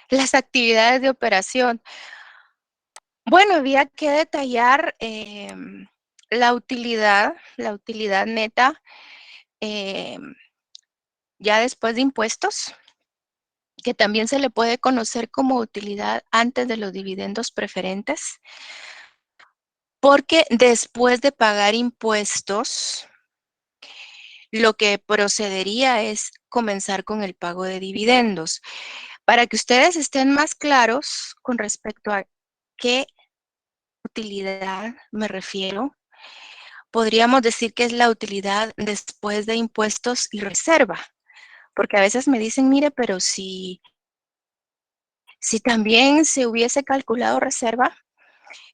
Las actividades de operación. Bueno, había que detallar la utilidad neta em, ya después de impuestos, que también se le puede conocer como utilidad antes de los dividendos preferentes, porque después de pagar impuestos, lo que procedería es comenzar con el pago de dividendos. Para que ustedes estén más claros con respecto a qué utilidad me refiero, podríamos decir que es la utilidad después de impuestos y reserva, porque a veces me dicen, mire, pero si también se hubiese calculado reserva,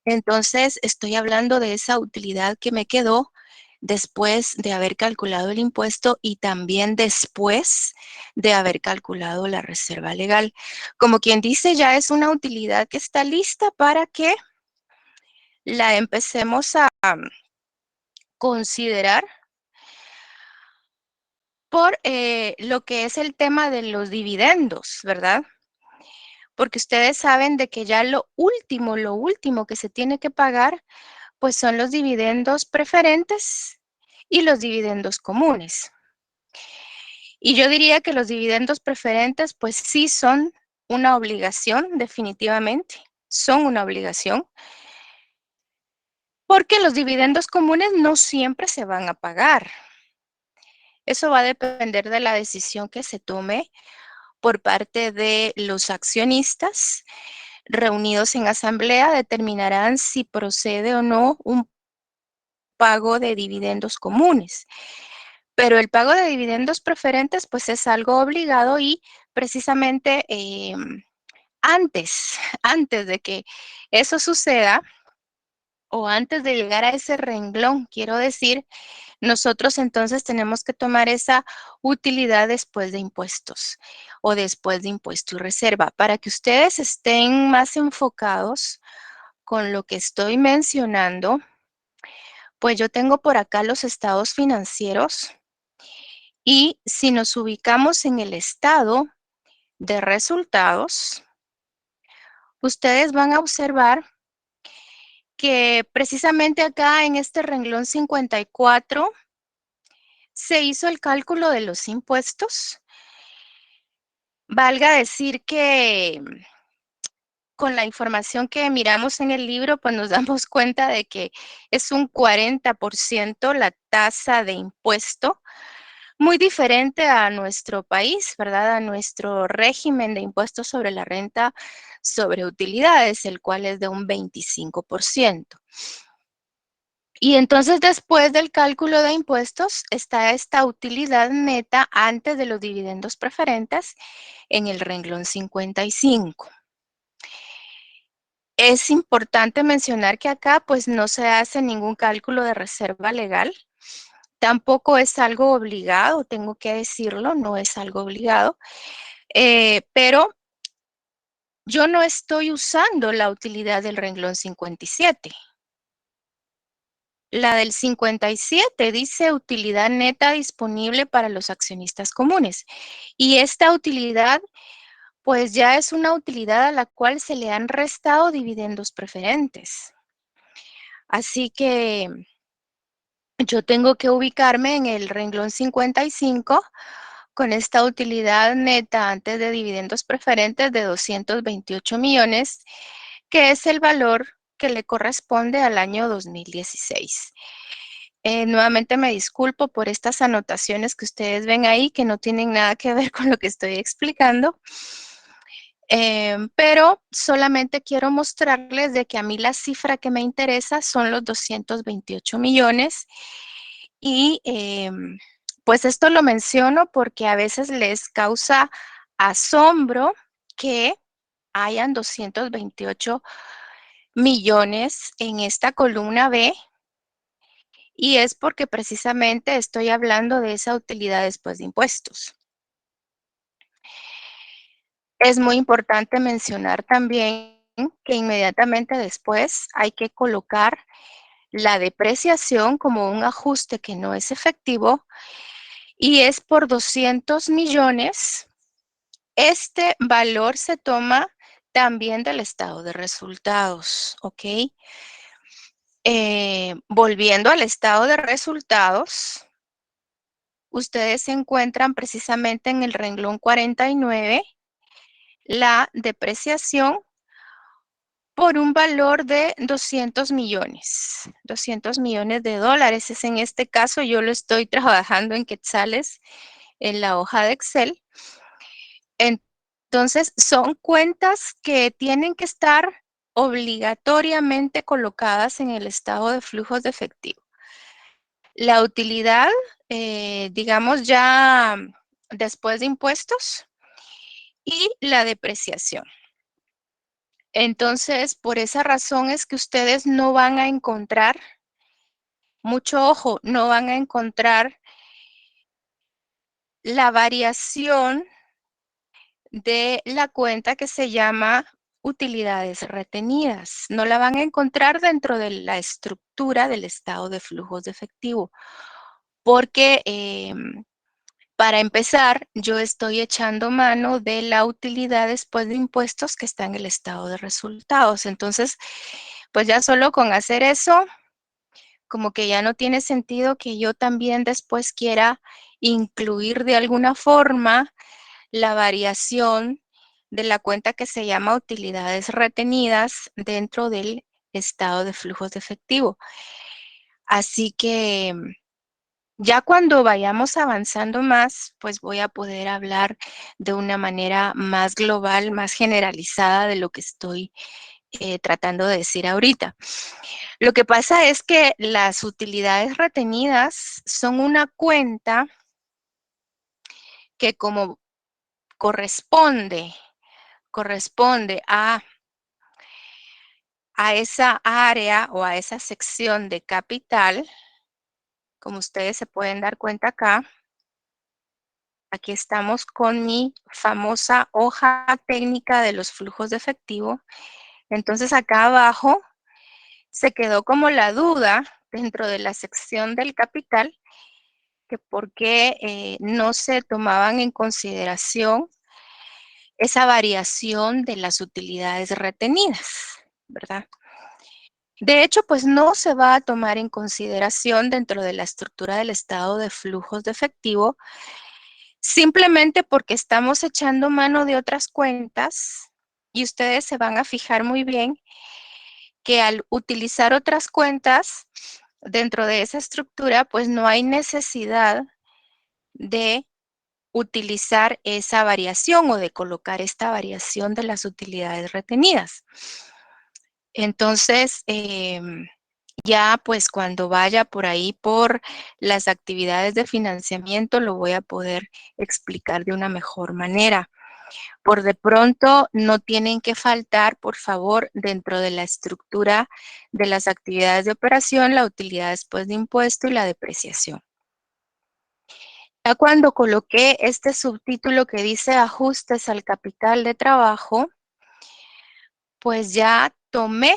entonces estoy hablando de esa utilidad que me quedó después de haber calculado el impuesto y también después de haber calculado la reserva legal. Como quien dice, ya es una utilidad que está lista para que la empecemos a considerar por lo que es el tema de los dividendos, ¿verdad? Porque ustedes saben de que ya lo último que se tiene que pagar, pues son los dividendos preferentes y los dividendos comunes. Y yo diría que los dividendos preferentes, pues sí son una obligación, definitivamente, son una obligación, porque los dividendos comunes no siempre se van a pagar. Eso va a depender de la decisión que se tome por parte de los accionistas reunidos en asamblea, determinarán si procede o no un pago de dividendos comunes. Pero el pago de dividendos preferentes, pues es algo obligado y precisamente antes de que eso suceda o antes de llegar a ese renglón, quiero decir, nosotros entonces tenemos que tomar esa utilidad después de impuestos o después de impuesto y reserva para que ustedes estén más enfocados con lo que estoy mencionando. Pues yo tengo por acá los estados financieros y si nos ubicamos en el estado de resultados, ustedes van a observar que precisamente acá en este renglón 54 se hizo el cálculo de los impuestos. Valga decir que con la información que miramos en el libro, pues nos damos cuenta de que es un 40% la tasa de impuesto, muy diferente a nuestro país, ¿verdad? A nuestro régimen de impuestos sobre la renta sobre utilidades, el cual es de un 25%. Y entonces después del cálculo de impuestos está esta utilidad neta antes de los dividendos preferentes en el renglón 55. Es importante mencionar que acá pues no se hace ningún cálculo de reserva legal, tampoco es algo obligado, tengo que decirlo, no es algo obligado, pero yo no estoy usando la utilidad del renglón 57. La del 57 dice utilidad neta disponible para los accionistas comunes. Y esta utilidad, pues ya es una utilidad a la cual se le han restado dividendos preferentes. Así que yo tengo que ubicarme en el renglón 55 con esta utilidad neta antes de dividendos preferentes de 228 millones, que es el valor que le corresponde al año 2016. Nuevamente me disculpo por estas anotaciones que ustedes ven ahí, que no tienen nada que ver con lo que estoy explicando, pero solamente quiero mostrarles de que a mí la cifra que me interesa son los 228 millones y pues esto lo menciono porque a veces les causa asombro que hayan 228 millones en esta columna B y es porque precisamente estoy hablando de esa utilidad después de impuestos. Es muy importante mencionar también que inmediatamente después hay que colocar la depreciación como un ajuste que no es efectivo y es por 200 millones Este valor se toma también del estado de resultados, ¿ok? Volviendo al estado de resultados, ustedes se encuentran precisamente en el renglón 49, la depreciación por un valor de 200 millones, 200 millones de dólares. Es en este caso, yo lo estoy trabajando en quetzales en la hoja de Excel. Entonces, son cuentas que tienen que estar obligatoriamente colocadas en el estado de flujos de efectivo. La utilidad, digamos ya después de impuestos y la depreciación. Entonces, por esa razón es que ustedes no van a encontrar, mucho ojo, no van a encontrar la variación de la cuenta que se llama utilidades retenidas. No la van a encontrar dentro de la estructura del estado de flujos de efectivo, porque para empezar, yo estoy echando mano de la utilidad después de impuestos que está en el estado de resultados. Entonces, pues ya solo con hacer eso, como que ya no tiene sentido que yo también después quiera incluir de alguna forma la variación de la cuenta que se llama utilidades retenidas dentro del estado de flujos de efectivo. Así que ya cuando vayamos avanzando más, pues voy a poder hablar de una manera más global, más generalizada de lo que estoy tratando de decir ahorita. Lo que pasa es que las utilidades retenidas son una cuenta que como corresponde, corresponde a esa área o a esa sección de capital, como ustedes se pueden dar cuenta acá, aquí estamos con mi famosa hoja técnica de los flujos de efectivo. Entonces acá abajo se quedó como la duda dentro de la sección del capital, que por qué no se tomaban en consideración esa variación de las utilidades retenidas, ¿verdad? De hecho, pues no se va a tomar en consideración dentro de la estructura del estado de flujos de efectivo, simplemente porque estamos echando mano de otras cuentas y ustedes se van a fijar muy bien que al utilizar otras cuentas dentro de esa estructura, pues no hay necesidad de utilizar esa variación o de colocar esta variación de las utilidades retenidas. Entonces, ya pues cuando vaya por ahí por las actividades de financiamiento lo voy a poder explicar de una mejor manera. Por de pronto no tienen que faltar, por favor, dentro de la estructura de las actividades de operación, la utilidad después de impuesto y la depreciación. Ya cuando coloqué este subtítulo que dice ajustes al capital de trabajo, pues ya tomé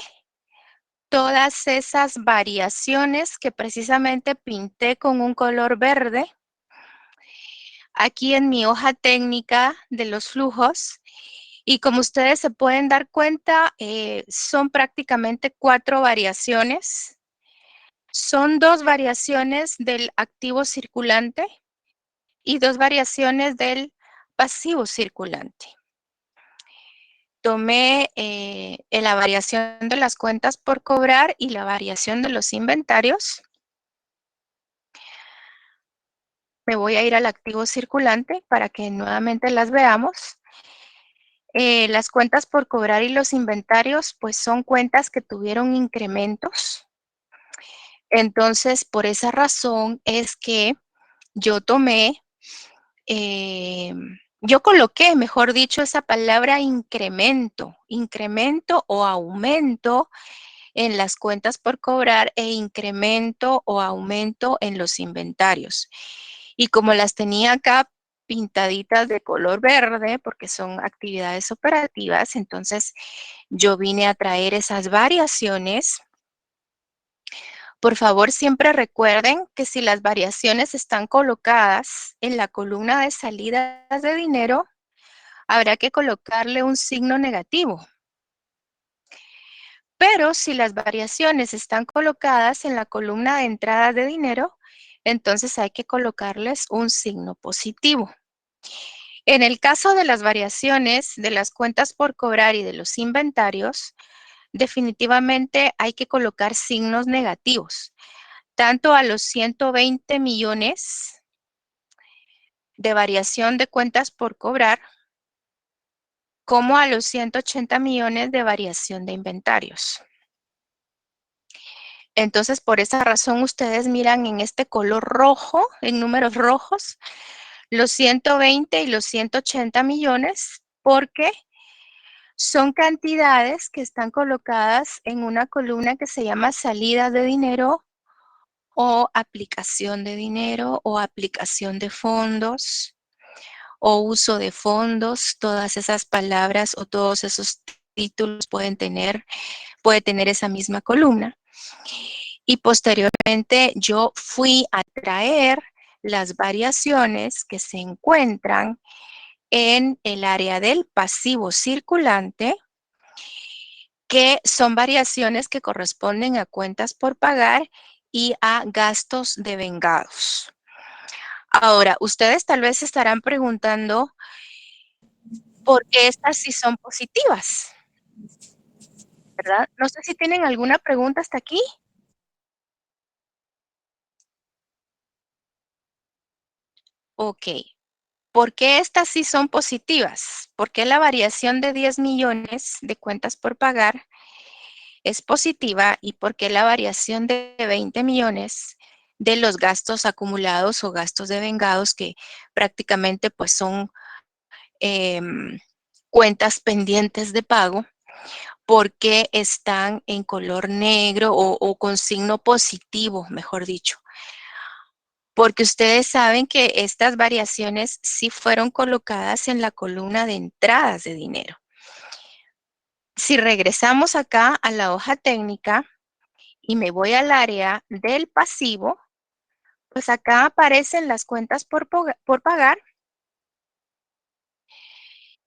todas esas variaciones que precisamente pinté con un color verde aquí en mi hoja técnica de los flujos. Y como ustedes se pueden dar cuenta, son prácticamente 4 variaciones. Son 2 variaciones del activo circulante y 2 variaciones del pasivo circulante. Tomé la variación de las cuentas por cobrar y la variación de los inventarios. Me voy a ir al activo circulante para que nuevamente las veamos. Las cuentas por cobrar y los inventarios, pues son cuentas que tuvieron incrementos. Entonces, por esa razón es que yo tomé, yo coloqué, mejor dicho, esa palabra incremento, incremento o aumento en las cuentas por cobrar e incremento o aumento en los inventarios. Y como las tenía acá pintaditas de color verde, porque son actividades operativas, entonces yo vine a traer esas variaciones. Por favor, siempre recuerden que si las variaciones están colocadas en la columna de salidas de dinero, habrá que colocarle un signo negativo. Pero si las variaciones están colocadas en la columna de entrada de dinero, entonces hay que colocarles un signo positivo. En el caso de las variaciones de las cuentas por cobrar y de los inventarios, definitivamente hay que colocar signos negativos, tanto a los 120 millones de variación de cuentas por cobrar, como a los 180 millones de variación de inventarios. Entonces, por esa razón, ustedes miran en este color rojo, en números rojos, los 120 y los 180 millones, porque son cantidades que están colocadas en una columna que se llama salida de dinero o aplicación de dinero o aplicación de fondos o uso de fondos. Todas esas palabras o todos esos títulos puede tener esa misma columna. Y posteriormente yo fui a traer las variaciones que se encuentran en el área del pasivo circulante, que son variaciones que corresponden a cuentas por pagar y a gastos devengados. Ahora, ustedes tal vez se estarán preguntando por qué estas sí son positivas, ¿verdad? No sé si tienen alguna pregunta hasta aquí. Ok. ¿Por qué estas sí son positivas? ¿Por qué la variación de 10 millones de cuentas por pagar es positiva y por qué la variación de 20 millones de los gastos acumulados o gastos devengados, que prácticamente pues son cuentas pendientes de pago, porque están en color negro o con signo positivo, mejor dicho? Porque ustedes saben que estas variaciones sí fueron colocadas en la columna de entradas de dinero. Si regresamos acá a la hoja técnica y me voy al área del pasivo, pues acá aparecen las cuentas por pagar,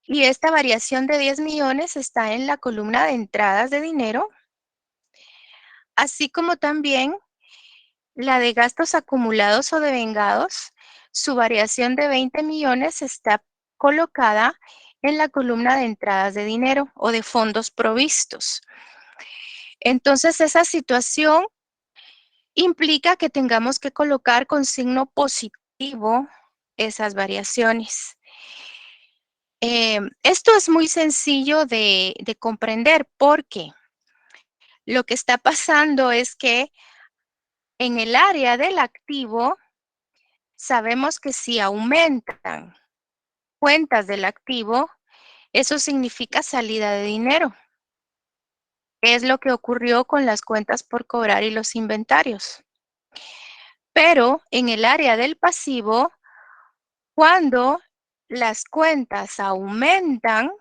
y esta variación de 10 millones está en la columna de entradas de dinero, así como también la de gastos acumulados o devengados. Su variación de 20 millones está colocada en la columna de entradas de dinero o de fondos provistos. Entonces, esa situación implica que tengamos que colocar con signo positivo esas variaciones. Esto es muy sencillo de comprender, porque lo que está pasando es que en el área del activo sabemos que si aumentan cuentas del activo, eso significa salida de dinero. Es lo que ocurrió con las cuentas por cobrar y los inventarios. Pero en el área del pasivo, cuando las cuentas aumentan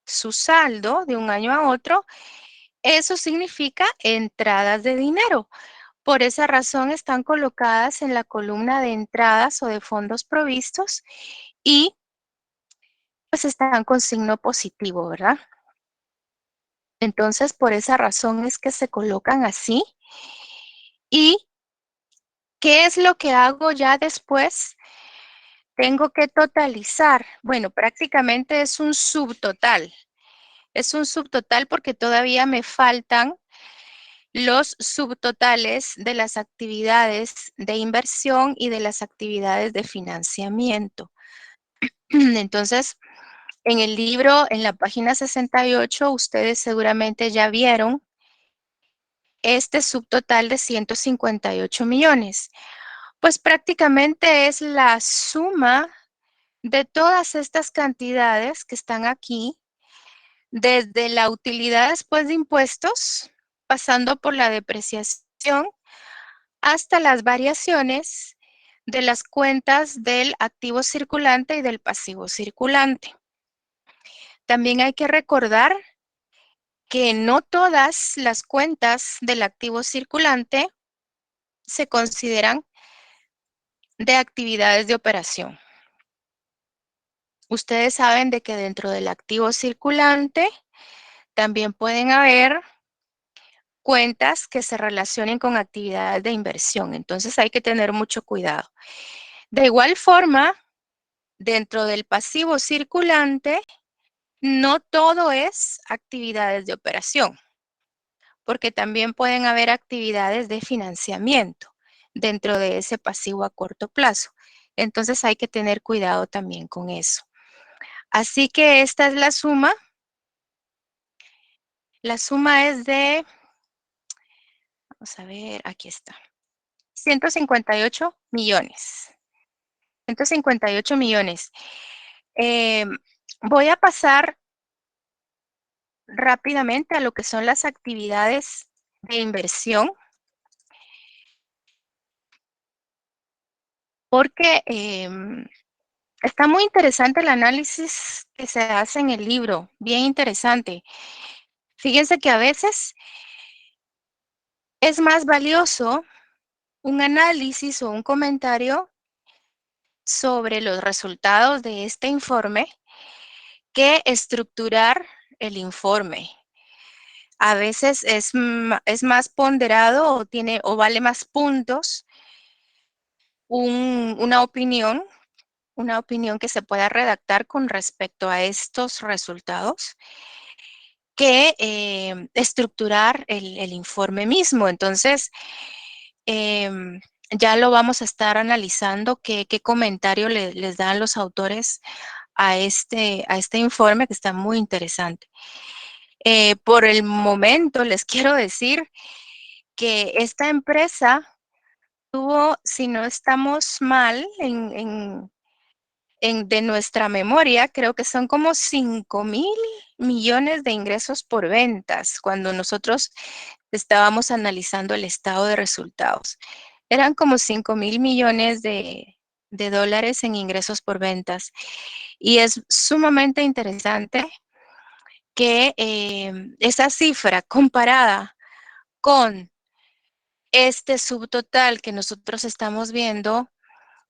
su saldo de un año a otro, eso significa entradas de dinero. Por esa razón están colocadas en la columna de entradas o de fondos provistos y pues están con signo positivo, ¿verdad? Entonces, por esa razón es que se colocan así. ¿Y qué es lo que hago ya después? Tengo que totalizar. Bueno, prácticamente es un subtotal. Es un subtotal porque todavía me faltan los subtotales de las actividades de inversión y de las actividades de financiamiento. Entonces, en el libro, en la página 68, ustedes seguramente ya vieron este subtotal de 158 millones. Pues prácticamente es la suma de todas estas cantidades que están aquí, desde la utilidad después de impuestos, pasando por la depreciación, hasta las variaciones de las cuentas del activo circulante y del pasivo circulante. También hay que recordar que no todas las cuentas del activo circulante se consideran de actividades de operación. Ustedes saben de que dentro del activo circulante también pueden haber cuentas que se relacionen con actividades de inversión. Entonces hay que tener mucho cuidado. De igual forma, dentro del pasivo circulante, no todo es actividades de operación, porque también pueden haber actividades de financiamiento dentro de ese pasivo a corto plazo. Entonces hay que tener cuidado también con eso. Así que esta es la suma. La suma es de, vamos a ver, aquí está, 158 millones. 158 millones. Eh, Voy a pasar rápidamente a lo que son las actividades de inversión, porque está muy interesante el análisis que se hace en el libro, bien interesante. Fíjense que a veces es más valioso un análisis o un comentario sobre los resultados de este informe que estructurar el informe. A veces es más ponderado o tiene o vale más puntos una opinión que se pueda redactar con respecto a estos resultados que estructurar el informe mismo. Entonces, ya lo vamos a estar analizando qué comentario les dan los autores a este informe que está muy interesante. Por el momento les quiero decir que esta empresa tuvo, si no estamos mal de nuestra memoria, creo que son como 5.000 millones de ingresos por ventas cuando nosotros estábamos analizando el estado de resultados. Eran como 5.000 millones de dólares en ingresos por ventas. Y es sumamente interesante que esa cifra comparada con este subtotal que nosotros estamos viendo,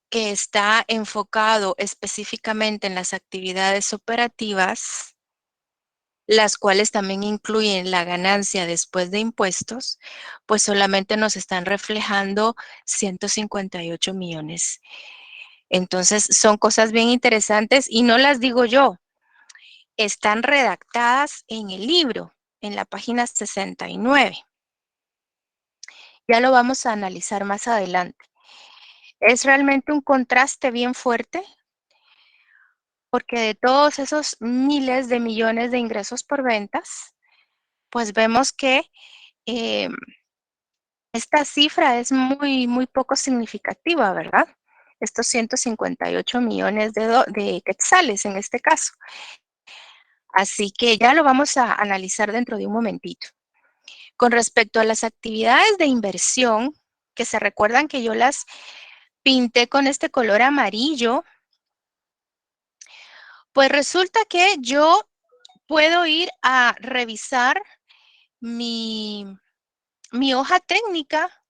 que está enfocado específicamente en las actividades operativas, las cuales también incluyen la ganancia después de impuestos, pues solamente nos están reflejando 158 millones. Entonces, son cosas bien interesantes y no las digo yo, están redactadas en el libro, en la página 69. Ya lo vamos a analizar más adelante. Es realmente un contraste bien fuerte porque de todos esos miles de millones de ingresos por ventas, pues vemos que eh, esta cifra es muy poco significativa, ¿verdad? Estos 158 millones de quetzales en este caso. Así que ya lo vamos a analizar dentro de un momentito. Con respecto a las actividades de inversión, que se recuerdan que yo las pinté con este color amarillo, pues resulta que yo puedo ir a revisar mi, mi hoja técnica,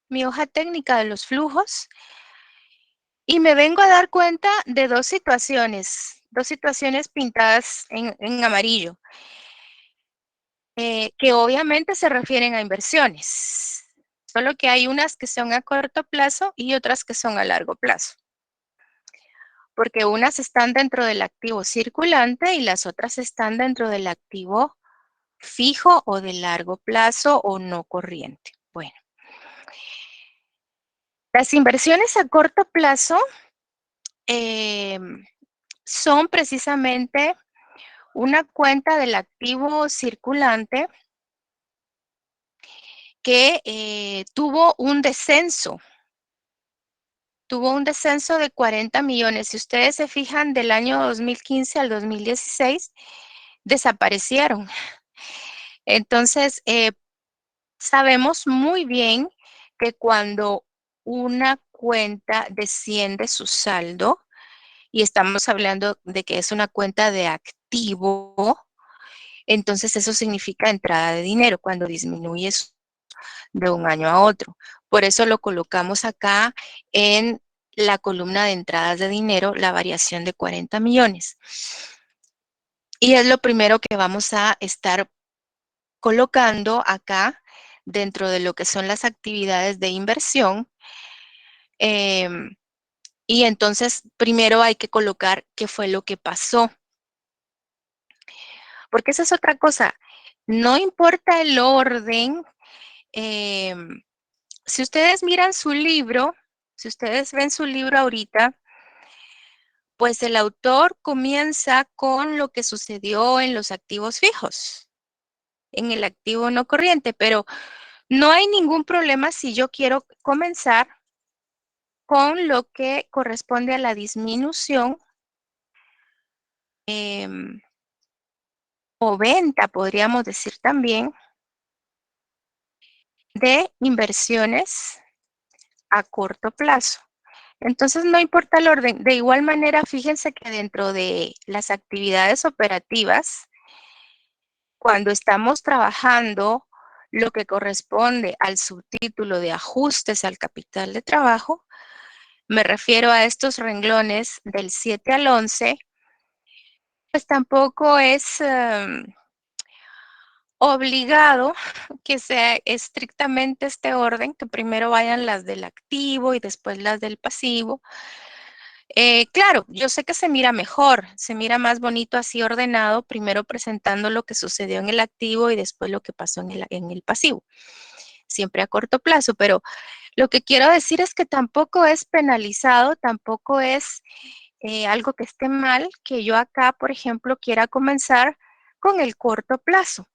mi hoja técnica de los flujos, y me vengo a dar cuenta de dos situaciones pintadas en amarillo, que obviamente se refieren a inversiones, solo que hay unas que son a corto plazo y otras que son a largo plazo, porque unas están dentro del activo circulante y las otras están dentro del activo fijo o de largo plazo o no corriente. Bueno, las inversiones a corto plazo eh, son precisamente una cuenta del activo circulante que tuvo un descenso de 40 millones. Si ustedes se fijan, del año 2015 al 2016, desaparecieron. Entonces, sabemos muy bien que cuando una cuenta desciende su saldo, y estamos hablando de que es una cuenta de activo, entonces eso significa entrada de dinero cuando disminuye de un año a otro. Por eso lo colocamos acá en la columna de entradas de dinero, la variación de 40 millones. Y es lo primero que vamos a estar colocando acá dentro de lo que son las actividades de inversión. Y entonces primero hay que colocar qué fue lo que pasó. Porque esa es otra cosa. No importa el orden. eh, si ustedes miran su libro, si ustedes ven su libro ahorita, pues el autor comienza con lo que sucedió en los activos fijos, en el activo no corriente, pero no hay ningún problema si yo quiero comenzar con lo que corresponde a la disminución o venta, podríamos decir también, de inversiones a corto plazo. Entonces, no importa el orden. De igual manera, fíjense que dentro de las actividades operativas, cuando estamos trabajando lo que corresponde al subtítulo de ajustes al capital de trabajo, me refiero a estos renglones del 7 al 11, pues tampoco es obligado que sea estrictamente este orden, que primero vayan las del activo y después las del pasivo. Claro, yo sé que se mira mejor, se mira más bonito así ordenado, primero presentando lo que sucedió en el activo y después lo que pasó en el pasivo, siempre a corto plazo, pero lo que quiero decir es que tampoco es penalizado, tampoco es algo que esté mal, que yo acá, por ejemplo, quiera comenzar con el corto plazo.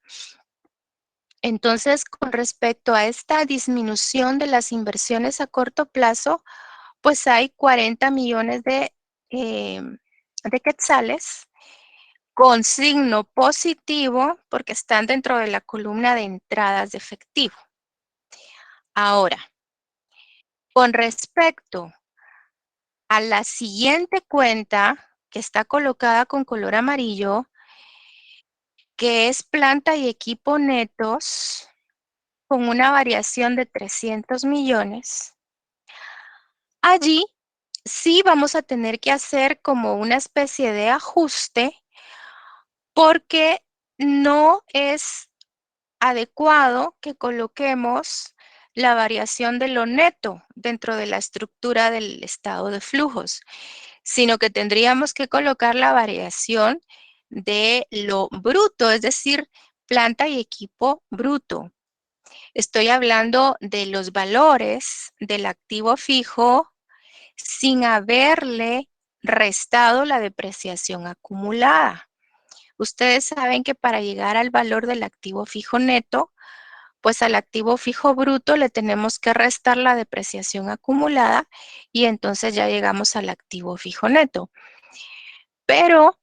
Entonces, con respecto a esta disminución de las inversiones a corto plazo, pues hay 40 millones de quetzales con signo positivo porque están dentro de la columna de entradas de efectivo. Ahora, con respecto a la siguiente cuenta que está colocada con color amarillo, que es planta y equipo netos, con una variación de 300 millones, allí sí vamos a tener que hacer como una especie de ajuste porque no es adecuado que coloquemos la variación de lo neto dentro de la estructura del estado de flujos, sino que tendríamos que colocar la variación de lo bruto, es decir, planta y equipo bruto. Estoy hablando de los valores del activo fijo sin haberle restado la depreciación acumulada. Ustedes saben que para llegar al valor del activo fijo neto, pues al activo fijo bruto le tenemos que restar la depreciación acumulada y entonces ya llegamos al activo fijo neto. Pero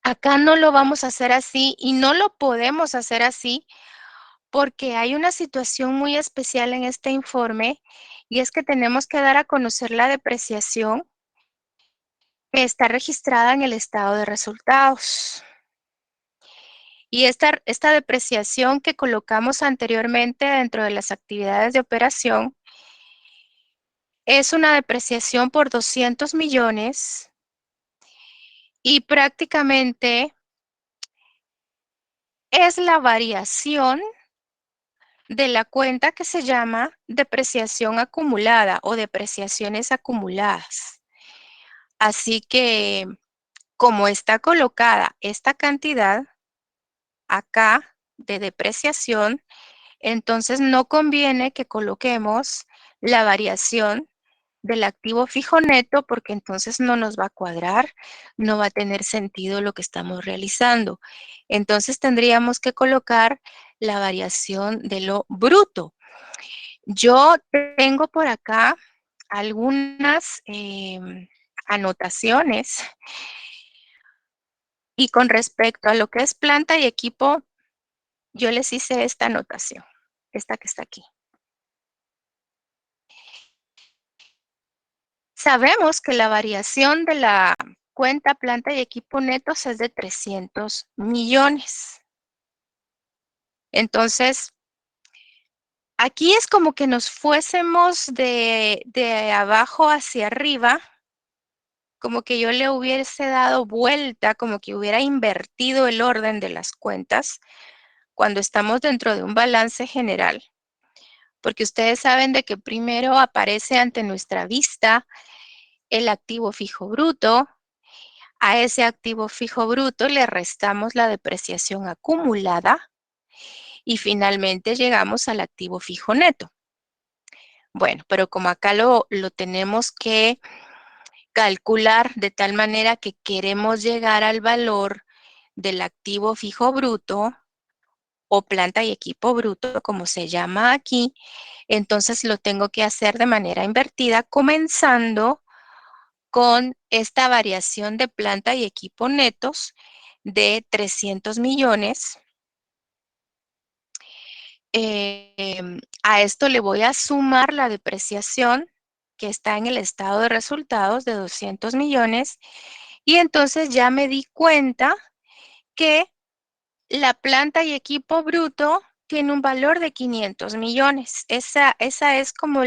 acá no lo vamos a hacer así y no lo podemos hacer así porque hay una situación muy especial en este informe y es que tenemos que dar a conocer la depreciación que está registrada en el estado de resultados. Y esta depreciación que colocamos anteriormente dentro de las actividades de operación es una depreciación por 200 millones y prácticamente es la variación de la cuenta que se llama depreciación acumulada o depreciaciones acumuladas. Así que, como está colocada esta cantidad acá de depreciación, entonces no conviene que coloquemos la variación del activo fijo neto porque entonces no nos va a cuadrar, no va a tener sentido lo que estamos realizando. Entonces tendríamos que colocar la variación de lo bruto. Yo tengo por acá algunas anotaciones y con respecto a lo que es planta y equipo, yo les hice esta anotación, esta que está aquí. Sabemos que la variación de la cuenta planta y equipo netos es de 300 millones. Entonces, Aquí es como que nos fuésemos de abajo hacia arriba, como que yo le hubiese dado vuelta, como que hubiera invertido el orden de las cuentas cuando estamos dentro de un balance general, porque ustedes saben de que primero aparece ante nuestra vista el activo fijo bruto. A ese activo fijo bruto le restamos la depreciación acumulada y finalmente llegamos al activo fijo neto. Bueno, pero como acá lo tenemos que calcular de tal manera que queremos llegar al valor del activo fijo bruto o planta y equipo bruto, como se llama aquí, entonces lo tengo que hacer de manera invertida, comenzando con esta variación de planta y equipo netos de 300 millones. A esto le voy a sumar la depreciación que está en el estado de resultados de 200 millones y entonces ya me di cuenta que la planta y equipo bruto tiene un valor de 500 millones. Esa es como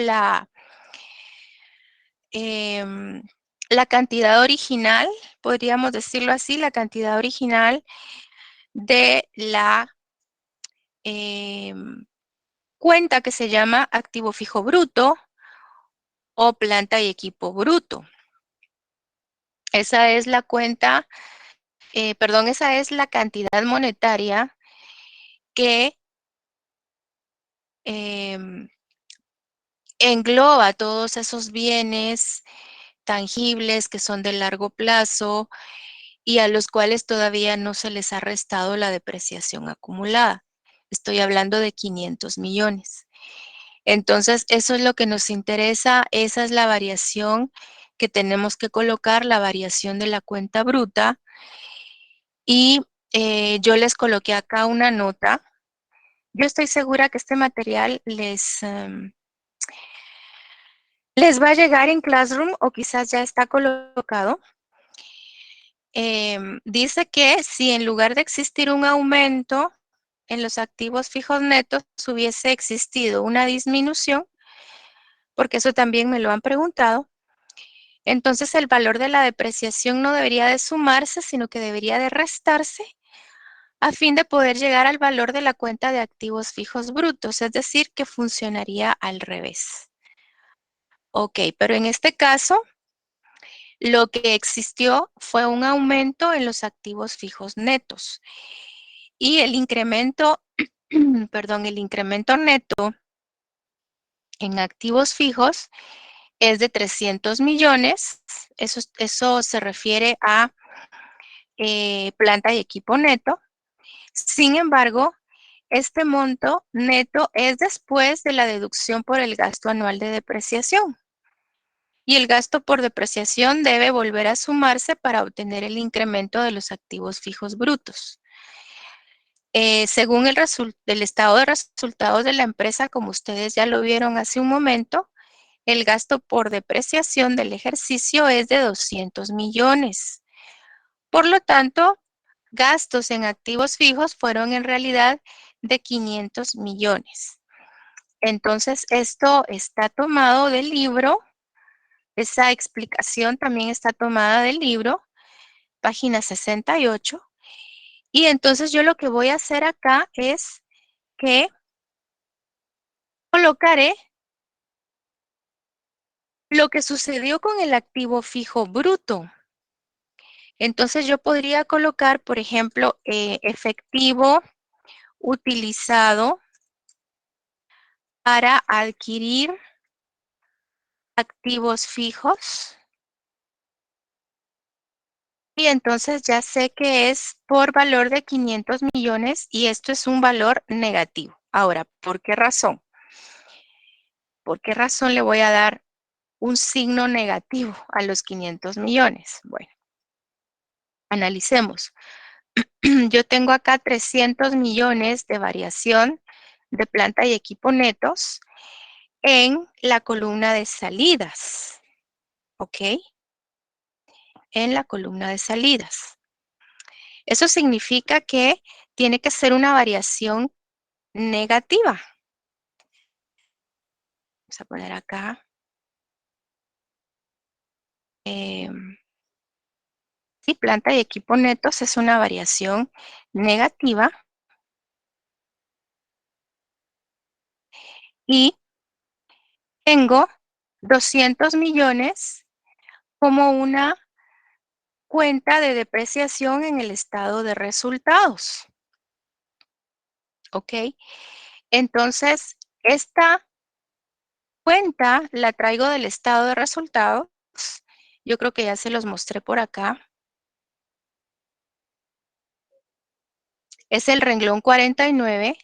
em, la cantidad original, podríamos decirlo así, la cantidad original de la cuenta que se llama activo fijo bruto o planta y equipo bruto. Esa es la cuenta, perdón, esa es la cantidad monetaria que em, engloba todos esos bienes tangibles que son de largo plazo y a los cuales todavía no se les ha restado la depreciación acumulada. Estoy hablando de 500 millones. Entonces, eso es lo que nos interesa, esa es la variación que tenemos que colocar, la variación de la cuenta bruta. Y yo les coloqué acá una nota. Yo estoy segura que este material les va a llegar en Classroom o quizás ya está colocado. Dice que si en lugar de existir un aumento en los activos fijos netos hubiese existido una disminución, porque eso también me lo han preguntado, entonces el valor de la depreciación no debería de sumarse, sino que debería de restarse a fin de poder llegar al valor de la cuenta de activos fijos brutos, es decir, que funcionaría al revés. Ok, pero en este caso, lo que existió fue un aumento en los activos fijos netos y el incremento, perdón, el incremento neto en activos fijos es de 300 millones. Eso se refiere a planta y equipo neto. Sin embargo, este monto neto es después de la deducción por el gasto anual de depreciación. Y el gasto por depreciación debe volver a sumarse para obtener el incremento de los activos fijos brutos. Según el estado de resultados de la empresa, como ustedes ya lo vieron hace un momento, el gasto por depreciación del ejercicio es de 200 millones. Por lo tanto, gastos en activos fijos fueron en realidad de 500 millones. Entonces, esto está tomado del libro, esa explicación también está tomada del libro, página 68. Y entonces yo lo que voy a hacer acá es que colocaré lo que sucedió con el activo fijo bruto. Entonces yo podría colocar, por ejemplo, efectivo utilizado para adquirir activos fijos. Y entonces ya sé que es por valor de 500 millones y esto es un valor negativo. Ahora, ¿por qué razón? ¿Por qué razón le voy a dar un signo negativo a los 500 millones? Bueno, analicemos. Yo tengo acá 300 millones de variación de planta y equipo netos en la columna de salidas, ¿ok? En la columna de salidas. Eso significa que tiene que ser una variación negativa. Vamos a poner acá. Sí, planta y equipo netos es una variación negativa y tengo 200 millones como una cuenta de depreciación en el estado de resultados. ¿Ok? Entonces, esta cuenta la traigo del estado de resultados. Yo creo que ya se los mostré por acá. Es el renglón 49.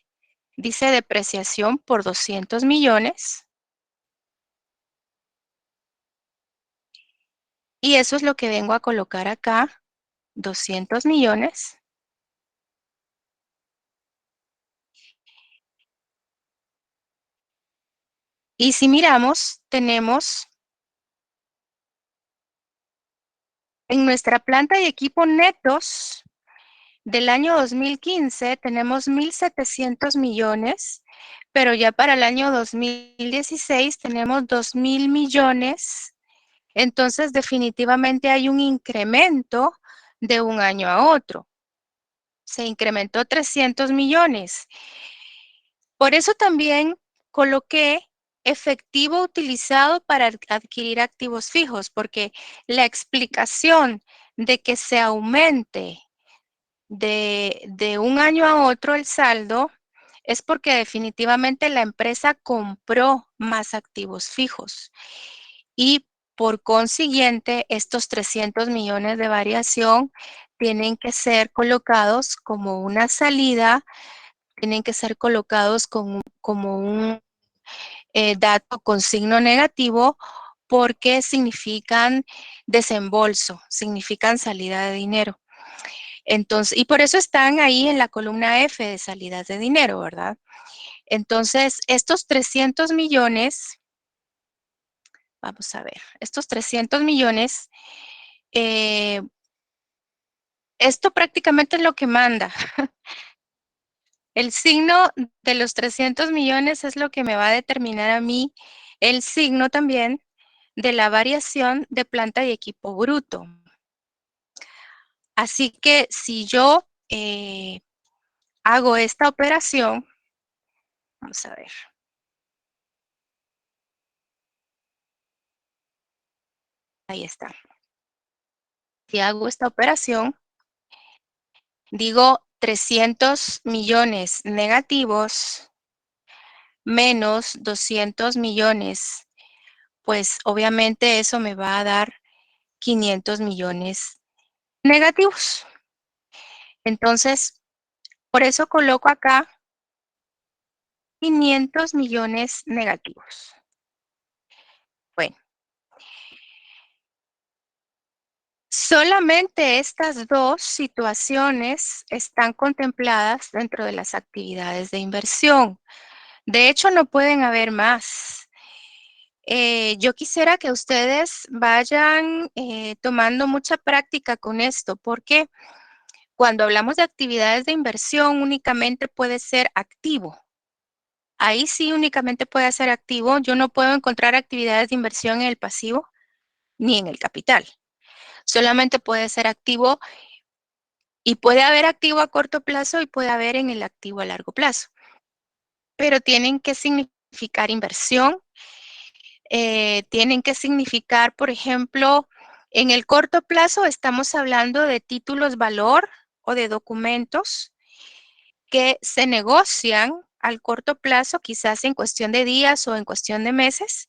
Dice depreciación por 200 millones. Y eso es lo que vengo a colocar acá. 200 millones. Y si miramos, tenemos en nuestra planta y equipo netos del año 2015, tenemos 1.700 millones, pero ya para el año 2016 tenemos 2.000 millones. Entonces, definitivamente hay un incremento de un año a otro. Se incrementó 300 millones. Por eso también coloqué efectivo utilizado para adquirir activos fijos, porque la explicación de que se aumente de un año a otro el saldo es porque definitivamente la empresa compró más activos fijos y por consiguiente estos 300 millones de variación tienen que ser colocados como una salida, tienen que ser colocados como un dato con signo negativo porque significan desembolso, significan salida de dinero. Entonces, y por eso están ahí en la columna F de salidas de dinero, ¿verdad? Entonces, estos 300 millones, vamos a ver, estos 300 millones, eh, esto prácticamente es lo que manda. El signo de los 300 millones es lo que me va a determinar a mí el signo también de la variación de planta y equipo bruto. Así que si yo hago esta operación, vamos a ver, ahí está. Si hago esta operación, digo 300 millones negativos menos 200 millones, pues obviamente eso me va a dar 500 millones negativos. Entonces, por eso coloco acá 500 millones negativos. Bueno, solamente estas dos situaciones están contempladas dentro de las actividades de inversión. De hecho, no pueden haber más. Yo quisiera que ustedes vayan tomando mucha práctica con esto, porque cuando hablamos de actividades de inversión únicamente puede ser activo. Ahí sí únicamente puede ser activo. Yo no puedo encontrar actividades de inversión en el pasivo ni en el capital. Solamente puede ser activo y puede haber activo a corto plazo y puede haber en el activo a largo plazo. Pero tienen que significar inversión, tienen que significar, por ejemplo, en el corto plazo estamos hablando de títulos valor o de documentos que se negocian al corto plazo, quizás en cuestión de días o en cuestión de meses.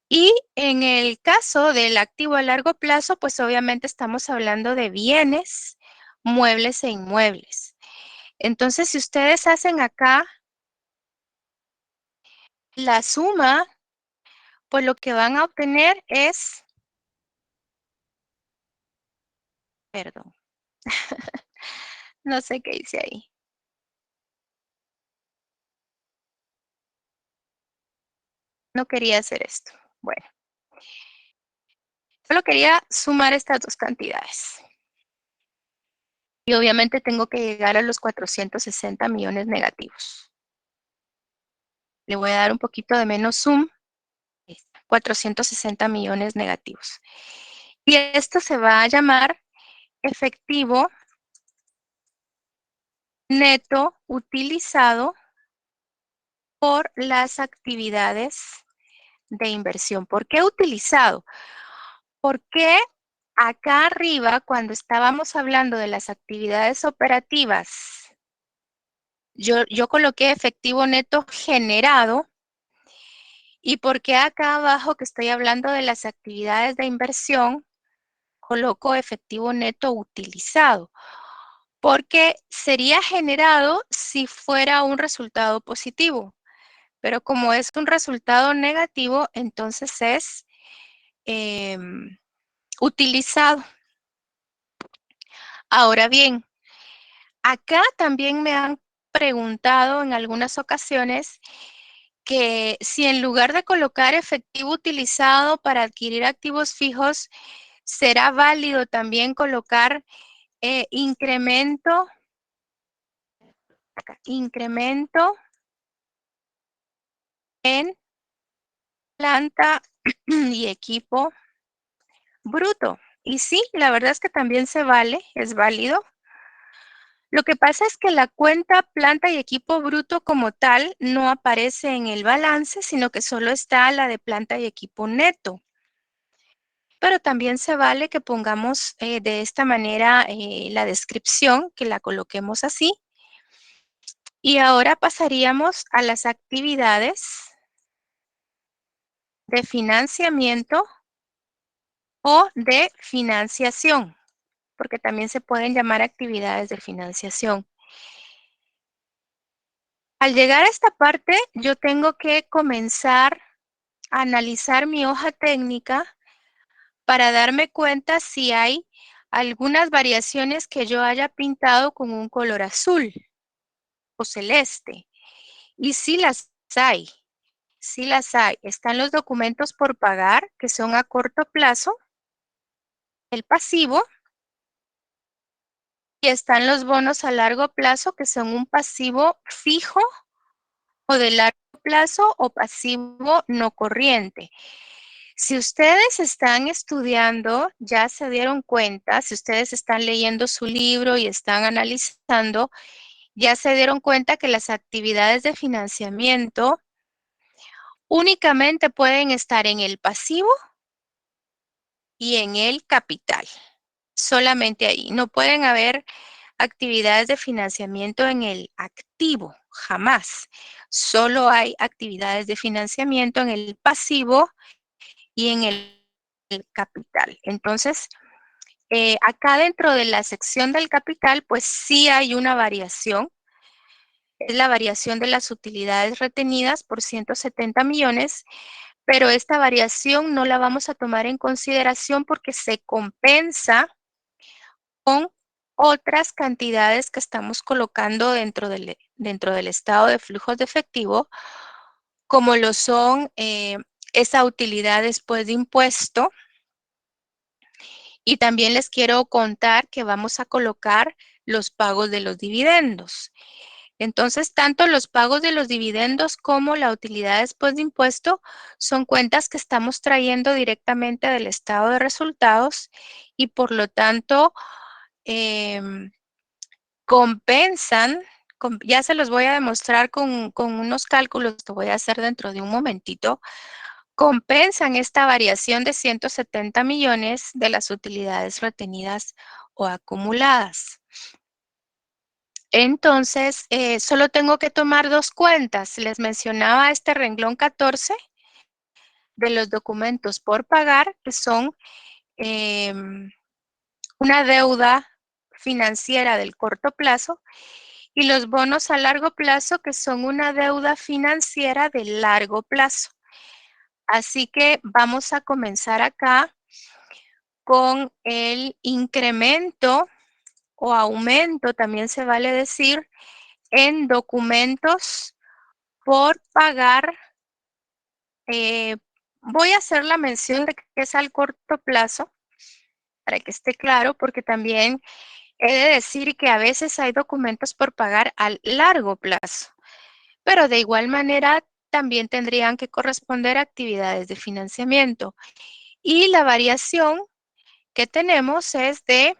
Y en el caso del activo a largo plazo, pues obviamente estamos hablando de bienes, muebles e inmuebles. Entonces, si ustedes hacen acá la suma, pues lo que van a obtener es, perdón, no sé qué hice ahí. No quería hacer esto. Bueno, solo quería sumar estas dos cantidades. Y obviamente tengo que llegar a los 460 millones negativos. Le voy a dar un poquito de menos zoom. 460 millones negativos. Y esto se va a llamar efectivo neto utilizado por las actividades de inversión. ¿Por qué utilizado? Porque acá arriba, cuando estábamos hablando de las actividades operativas, yo coloqué efectivo neto generado. ¿Y por qué acá abajo, que estoy hablando de las actividades de inversión, coloco efectivo neto utilizado? Porque sería generado si fuera un resultado positivo, pero como es un resultado negativo, entonces es utilizado. Ahora bien, acá también me han preguntado en algunas ocasiones que si en lugar de colocar efectivo utilizado para adquirir activos fijos, será válido también colocar incremento en planta y equipo bruto. Y sí, la verdad es que también se vale, es válido. Lo que pasa es que la cuenta planta y equipo bruto como tal no aparece en el balance, sino que solo está la de planta y equipo neto. Pero también se vale que pongamos de esta manera la descripción, que la coloquemos así. Y ahora pasaríamos a las actividades de financiamiento o de financiación, porque también se pueden llamar actividades de financiación. Al llegar a esta parte, yo tengo que comenzar a analizar mi hoja técnica para darme cuenta si hay algunas variaciones que yo haya pintado con un color azul o celeste. Y sí las hay, sí las hay. Están los documentos por pagar, que son a corto plazo, el pasivo, y están los bonos a largo plazo, que son un pasivo fijo o de largo plazo o pasivo no corriente. Si ustedes están estudiando, ya se dieron cuenta, si ustedes están leyendo su libro y están analizando, ya se dieron cuenta que las actividades de financiamiento únicamente pueden estar en el pasivo y en el capital. Solamente ahí. No pueden haber actividades de financiamiento en el activo, jamás. Solo hay actividades de financiamiento en el pasivo y en el capital. Entonces, acá dentro de la sección del capital, pues sí hay una variación. Es la variación de las utilidades retenidas por 170 millones, pero esta variación no la vamos a tomar en consideración porque se compensa con otras cantidades que estamos colocando dentro del estado de flujos de efectivo, como lo son esa utilidad después de impuesto. Y también les quiero contar que vamos a colocar los pagos de los dividendos. Entonces, tanto los pagos de los dividendos como la utilidad después de impuesto son cuentas que estamos trayendo directamente del estado de resultados y por lo tanto compensan, ya se los voy a demostrar con unos cálculos que voy a hacer dentro de un momentito, compensan esta variación de 170 millones de las utilidades retenidas o acumuladas. Entonces, solo tengo que tomar dos cuentas. Les mencionaba este renglón 14 de los documentos por pagar, que son una deuda financiera del corto plazo, y los bonos a largo plazo, que son una deuda financiera de largo plazo. Así que vamos a comenzar acá con el incremento o aumento, también se vale decir, en documentos por pagar. Voy a hacer la mención de que es al corto plazo, para que esté claro, porque también he de decir que a veces hay documentos por pagar al largo plazo, pero de igual manera también tendrían que corresponder actividades de financiamiento. Y la variación que tenemos es de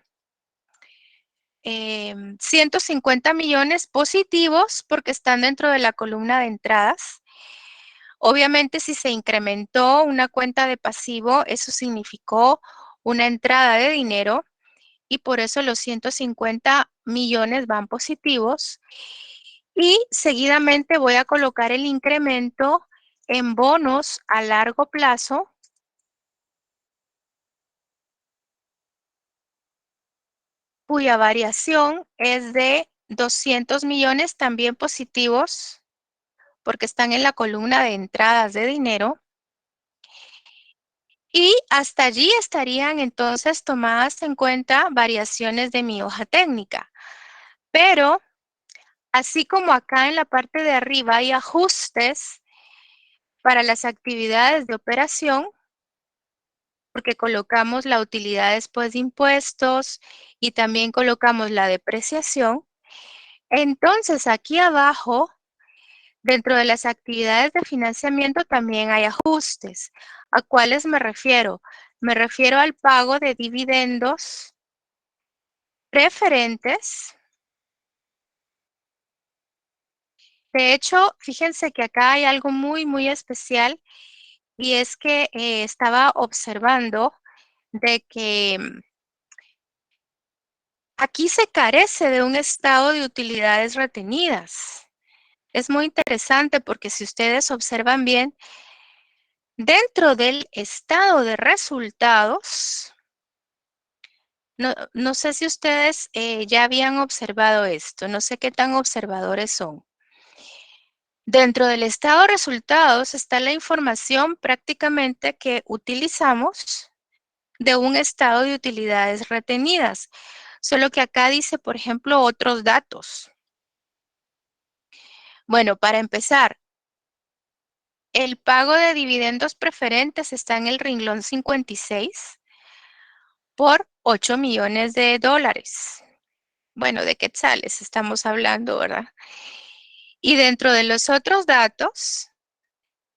150 millones positivos porque están dentro de la columna de entradas. Obviamente, si se incrementó una cuenta de pasivo, eso significó una entrada de dinero y por eso los 150 millones van positivos. Y seguidamente voy a colocar el incremento en bonos a largo plazo, cuya variación es de 200 millones también positivos, porque están en la columna de entradas de dinero. Y hasta allí estarían entonces tomadas en cuenta variaciones de mi hoja técnica. Pero así como acá en la parte de arriba hay ajustes para las actividades de operación, porque colocamos la utilidad después de impuestos y también colocamos la depreciación. Entonces, aquí abajo, dentro de las actividades de financiamiento, también hay ajustes. ¿A cuáles me refiero? Me refiero al pago de dividendos preferentes. De hecho, fíjense que acá hay algo muy especial y es que estaba observando de que aquí se carece de un estado de utilidades retenidas. Es muy interesante porque si ustedes observan bien, dentro del estado de resultados, no sé si ustedes ya habían observado esto, no sé qué tan observadores son. Dentro del estado de resultados está la información prácticamente que utilizamos de un estado de utilidades retenidas, solo que acá dice, por ejemplo, otros datos. Bueno, para empezar, el pago de dividendos preferentes está en el renglón 56 por 8 millones de dólares. Bueno, de quetzales estamos hablando, ¿verdad? Y dentro de los otros datos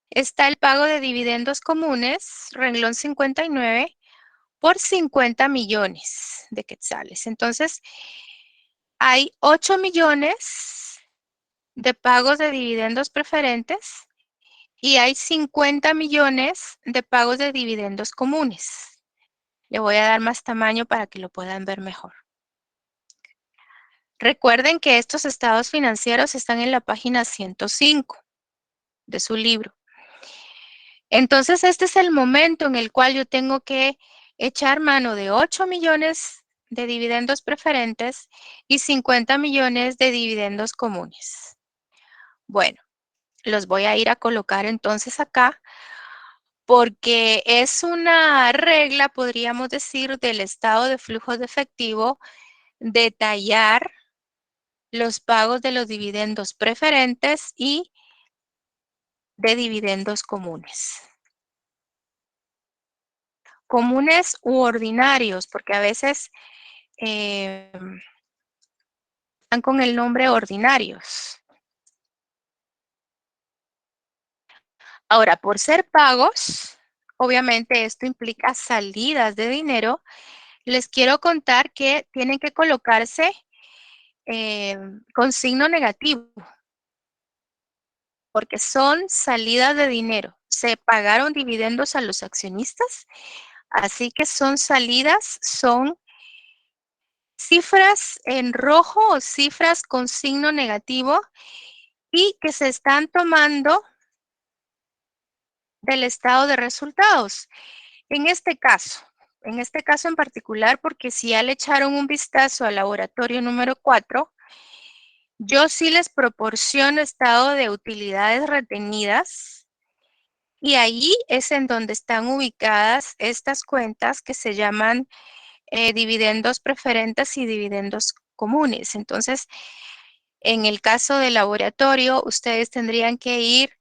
está el pago de dividendos comunes, renglón 59, por 50 millones de quetzales. Entonces, hay 8 millones de pagos de dividendos preferentes y hay 50 millones de pagos de dividendos comunes. Le voy a dar más tamaño para que lo puedan ver mejor. Recuerden que estos estados financieros están en la página 105 de su libro. Entonces, este es el momento en el cual yo tengo que echar mano de 8 millones de dividendos preferentes y 50 millones de dividendos comunes. Bueno, los voy a ir a colocar entonces acá porque es una regla, podríamos decir, del estado de flujo de efectivo, detallar los pagos de los dividendos preferentes y de dividendos comunes. Comunes u ordinarios, porque a veces están con el nombre ordinarios. Ahora, por ser pagos, obviamente esto implica salidas de dinero. Les quiero contar que tienen que colocarse con signo negativo, porque son salidas de dinero. Se pagaron dividendos a los accionistas, así que son salidas, son cifras en rojo o cifras con signo negativo y que se están tomando del estado de resultados. En este caso en particular, porque si ya le echaron un vistazo al laboratorio número 4, yo sí les proporciono estado de utilidades retenidas y allí es en donde están ubicadas estas cuentas que se llaman dividendos preferentes y dividendos comunes. Entonces, en el caso del laboratorio, ustedes tendrían que ir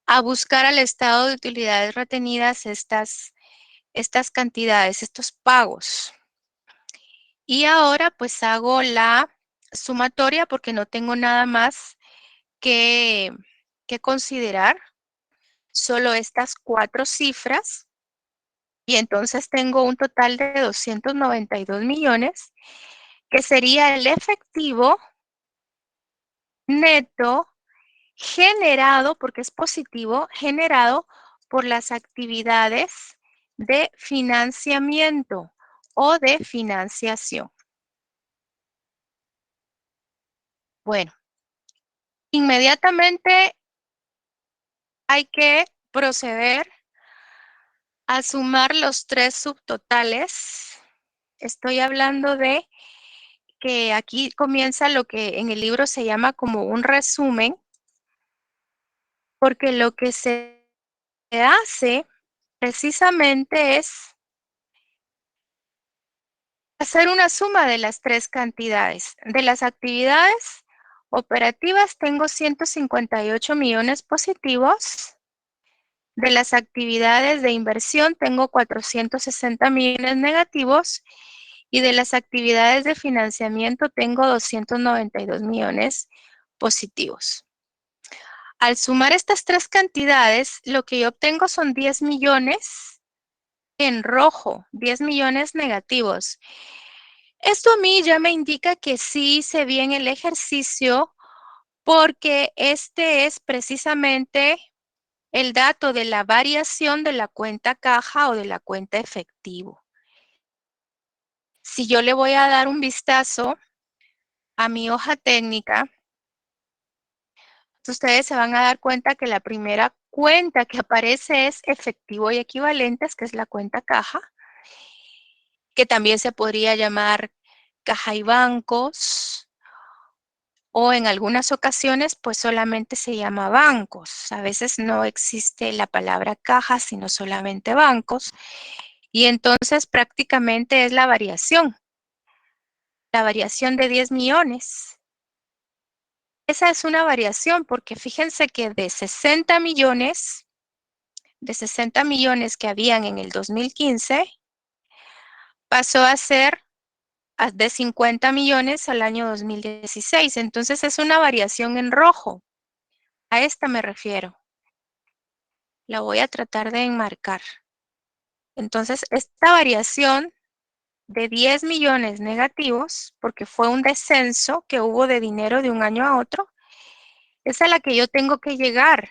a buscar al estado de utilidades retenidas estas cantidades, estos pagos. Y ahora pues hago la sumatoria porque no tengo nada más que que considerar solo estas 4 cifras y entonces tengo un total de 292 millones, que sería el efectivo neto generado, porque es positivo, generado por las actividades de financiamiento o de financiación. Bueno, inmediatamente hay que proceder a sumar los 3 subtotales. Estoy hablando de que aquí comienza lo que en el libro se llama como un resumen, porque lo que se hace precisamente es hacer una suma de las 3 cantidades. De las actividades operativas tengo 158 millones positivos. De las actividades de inversión tengo 460 millones negativos y de las actividades de financiamiento tengo 292 millones positivos. Al sumar estas 3 cantidades, lo que yo obtengo son 10 millones en rojo, 10 millones negativos. Esto a mí ya me indica que sí hice bien el ejercicio porque este es precisamente el dato de la variación de la cuenta caja o de la cuenta efectivo. Si yo le voy a dar un vistazo a mi hoja técnica, ustedes se van a dar cuenta que la primera cuenta que aparece es efectivo y equivalentes, que es la cuenta caja, que también se podría llamar caja y bancos, o en algunas ocasiones pues solamente se llama bancos. A veces no existe la palabra caja, sino solamente bancos. Y entonces prácticamente es la variación de 10 millones. Esa es una variación porque fíjense que de 60 millones que habían en el 2015, pasó a ser de 50 millones al año 2016. Entonces es una variación en rojo. A esta me refiero. La voy a tratar de enmarcar. Entonces, esta variación de 10 millones negativos, porque fue un descenso que hubo de dinero de un año a otro, es a la que yo tengo que llegar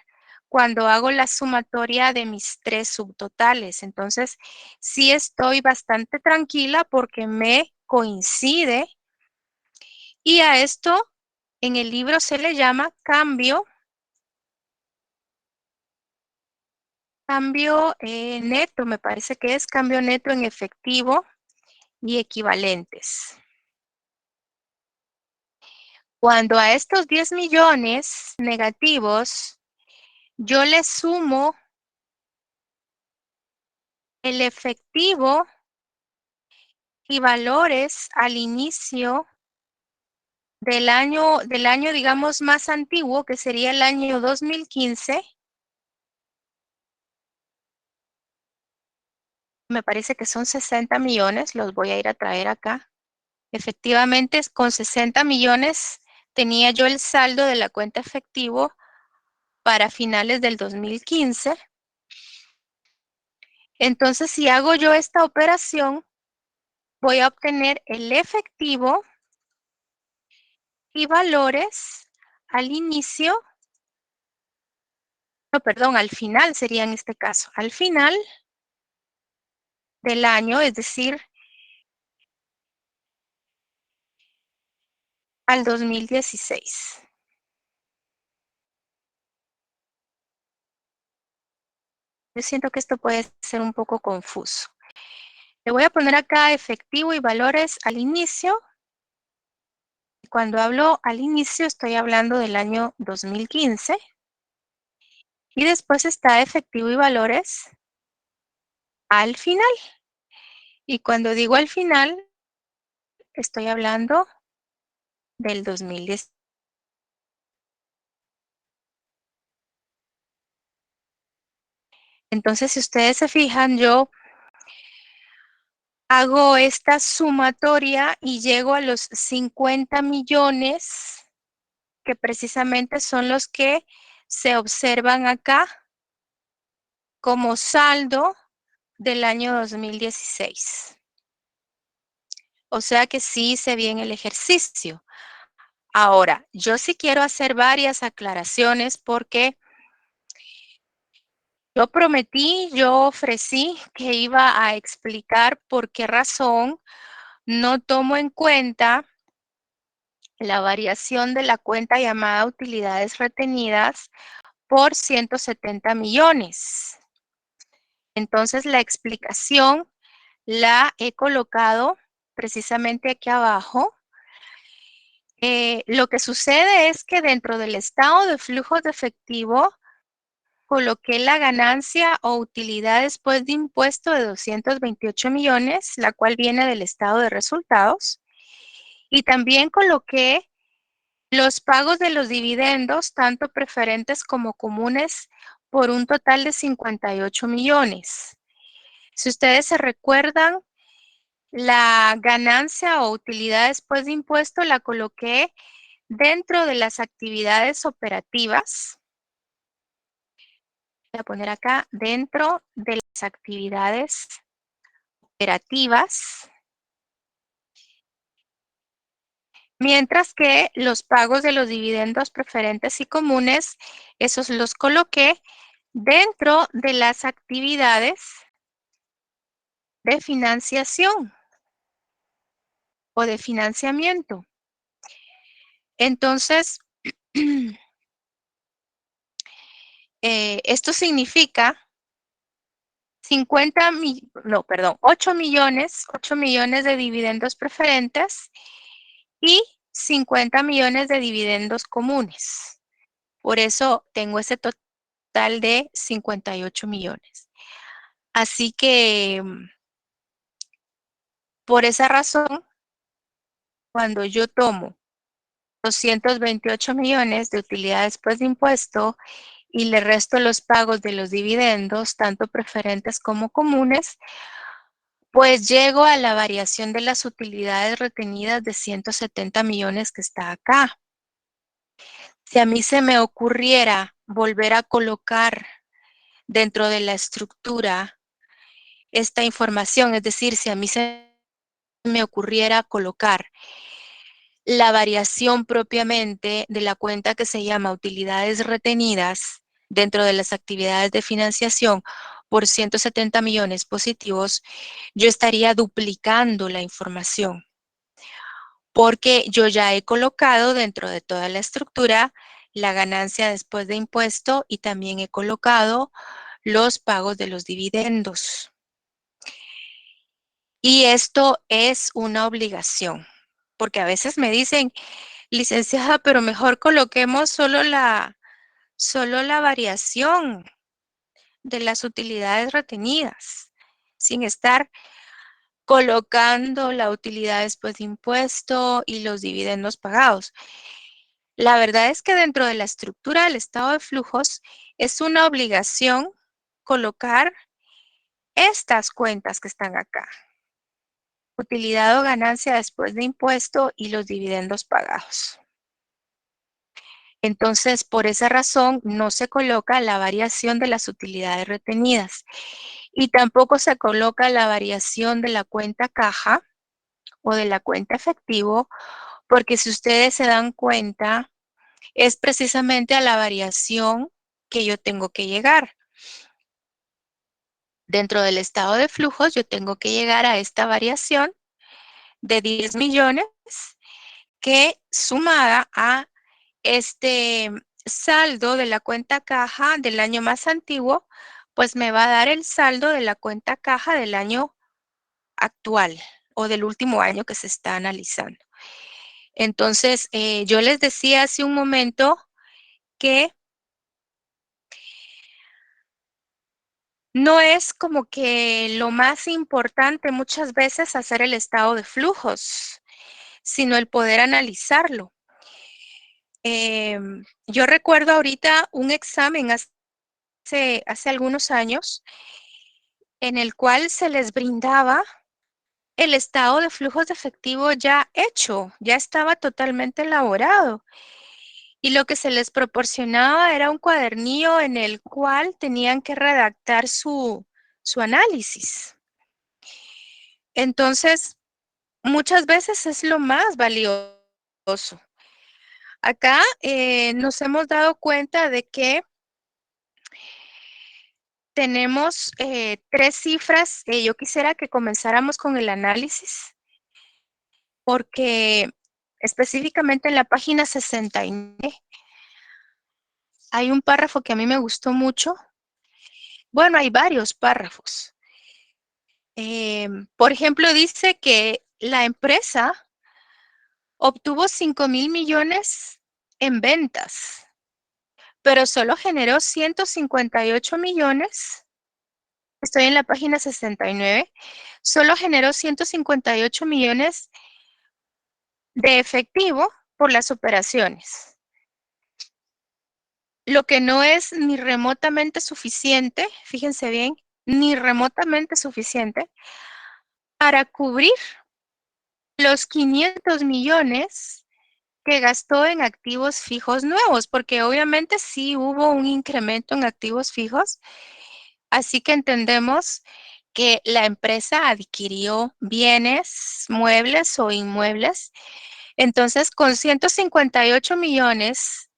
cuando hago la sumatoria de mis 3 subtotales. Entonces, sí estoy bastante tranquila porque me coincide y a esto en el libro se le llama cambio neto, me parece que es cambio neto en efectivo y equivalentes. Cuando a estos 10 millones negativos yo le sumo el efectivo y valores al inicio del año, digamos, más antiguo, que sería el año 2015, me parece que son 60 millones, los voy a ir a traer acá. Efectivamente, con 60 millones tenía yo el saldo de la cuenta efectivo para finales del 2015. Entonces, si hago yo esta operación, voy a obtener el efectivo y valores al inicio, no, perdón, al final sería en este caso, al final del año, es decir, al 2016. Yo siento que esto puede ser un poco confuso. Le voy a poner acá efectivo y valores al inicio. Cuando hablo al inicio, estoy hablando del año 2015. Y después está efectivo y valores al final. Y cuando digo al final, estoy hablando del 2010. Entonces, si ustedes se fijan, yo hago esta sumatoria y llego a los 50 millones, que precisamente son los que se observan acá como saldo del año 2016. O sea que sí hice bien el ejercicio. Ahora, yo sí quiero hacer varias aclaraciones porque yo prometí, yo ofrecí que iba a explicar por qué razón no tomo en cuenta la variación de la cuenta llamada utilidades retenidas por 170 millones. Entonces, la explicación la he colocado precisamente aquí abajo. Lo que sucede es que dentro del estado de flujos de efectivo coloqué la ganancia o utilidad después de impuesto de 228 millones, la cual viene del estado de resultados. Y también coloqué los pagos de los dividendos, tanto preferentes como comunes, por un total de 58 millones. Si ustedes se recuerdan, la ganancia o utilidad después de impuesto la coloqué dentro de las actividades operativas. Voy a poner acá dentro de las actividades operativas, mientras que los pagos de los dividendos preferentes y comunes, esos los coloqué dentro de las actividades de financiación o de financiamiento. Entonces, esto significa 8 millones de dividendos preferentes y 50 millones de dividendos comunes. Por eso tengo ese total de 58 millones. Así que, por esa razón, cuando yo tomo 228 millones de utilidad después de impuesto y le resto los pagos de los dividendos, tanto preferentes como comunes, pues llego a la variación de las utilidades retenidas de 170 millones que está acá. Si a mí se me ocurriera volver a colocar dentro de la estructura esta información, es decir, si a mí se me ocurriera colocar la variación propiamente de la cuenta que se llama utilidades retenidas dentro de las actividades de financiación por 170 millones positivos, yo estaría duplicando la información, porque yo ya he colocado dentro de toda la estructura la ganancia después de impuesto y también he colocado los pagos de los dividendos. Y esto es una obligación, porque a veces me dicen, licenciada, pero mejor coloquemos solo la variación de las utilidades retenidas, sin estar colocando la utilidad después de impuesto y los dividendos pagados. La verdad es que dentro de la estructura del estado de flujos es una obligación colocar estas cuentas que están acá. Utilidad o ganancia después de impuesto y los dividendos pagados. Entonces, por esa razón, no se coloca la variación de las utilidades retenidas y tampoco se coloca la variación de la cuenta caja o de la cuenta efectivo, porque si ustedes se dan cuenta, es precisamente a la variación que yo tengo que llegar. Dentro del estado de flujos, yo tengo que llegar a esta variación de 10 millones que sumada a este saldo de la cuenta caja del año más antiguo, pues me va a dar el saldo de la cuenta caja del año actual o del último año que se está analizando. Entonces, yo les decía hace un momento que no es como que lo más importante muchas veces hacer el estado de flujos, sino el poder analizarlo. Yo recuerdo ahorita un examen hace algunos años en el cual se les brindaba el estado de flujos de efectivo ya hecho, ya estaba totalmente elaborado. y lo que se les proporcionaba era un cuadernillo en el cual tenían que redactar su análisis. Entonces, muchas veces es lo más valioso. Acá nos hemos dado cuenta de que tenemos 3 cifras. Yo quisiera que comenzáramos con el análisis, porque específicamente en la página 69 hay un párrafo que a mí me gustó mucho. Bueno, hay varios párrafos. Por ejemplo, dice que la empresa obtuvo 5,000 millones en ventas, pero solo generó 158 millones. Estoy en la página 69. Solo generó 158 millones de efectivo por las operaciones, lo que no es ni remotamente suficiente, fíjense bien, ni remotamente suficiente para cubrir los 500 millones que gastó en activos fijos nuevos, porque obviamente sí hubo un incremento en activos fijos, así que entendemos que la empresa adquirió bienes, muebles o inmuebles. Entonces, con 158 millones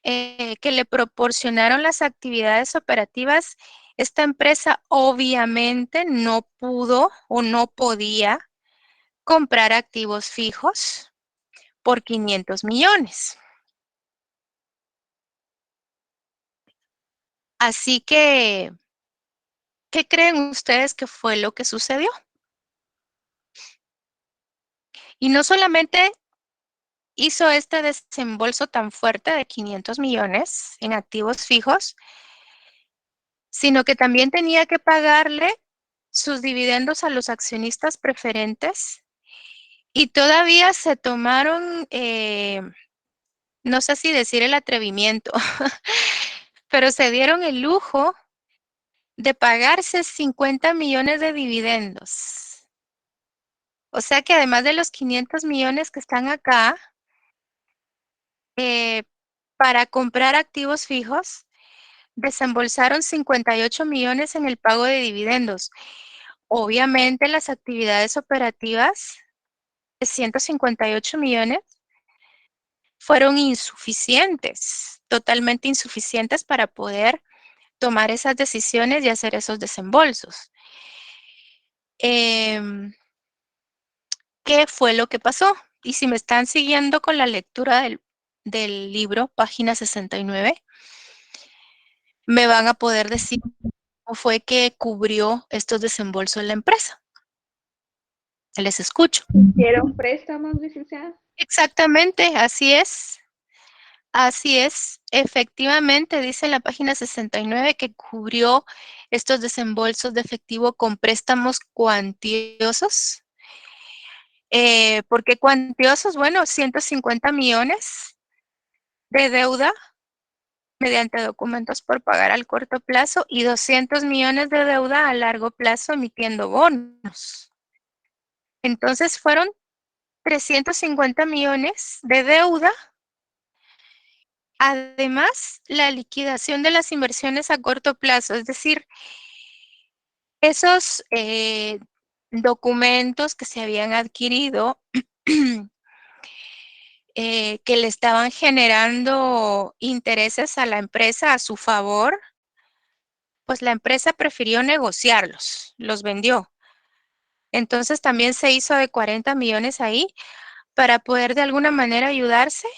que le proporcionaron las actividades operativas, esta empresa obviamente no pudo o no podía comprar activos fijos por 500 millones. Así que, ¿qué creen ustedes que fue lo que sucedió? Y no solamente hizo este desembolso tan fuerte de 500 millones en activos fijos, sino que también tenía que pagarle sus dividendos a los accionistas preferentes y todavía se tomaron, no sé si decir el atrevimiento, pero se dieron el lujo de pagarse 50 millones de dividendos. O sea que además de los 500 millones que están acá, eh, para comprar activos fijos, desembolsaron 58 millones en el pago de dividendos. Obviamente las actividades operativas de 158 millones fueron insuficientes, totalmente insuficientes para poder tomar esas decisiones y hacer esos desembolsos. ¿Qué fue lo que pasó? Y si me están siguiendo con la lectura del libro, página 69, me van a poder decir cómo fue que cubrió estos desembolsos la empresa. Les escucho. ¿Hicieron préstamos, licenciada? Exactamente, así es. Así es. Efectivamente, dice en la página 69 que cubrió estos desembolsos de efectivo con préstamos cuantiosos. ¿Por qué cuantiosos? Bueno, 150 millones de deuda mediante documentos por pagar al corto plazo y 200 millones de deuda a largo plazo emitiendo bonos. Entonces fueron 350 millones de deuda. Además, la liquidación de las inversiones a corto plazo, es decir, esos documentos que se habían adquirido que le estaban generando intereses a la empresa a su favor, pues la empresa prefirió negociarlos, los vendió. Entonces también se hizo de 40 millones ahí para poder de alguna manera ayudarse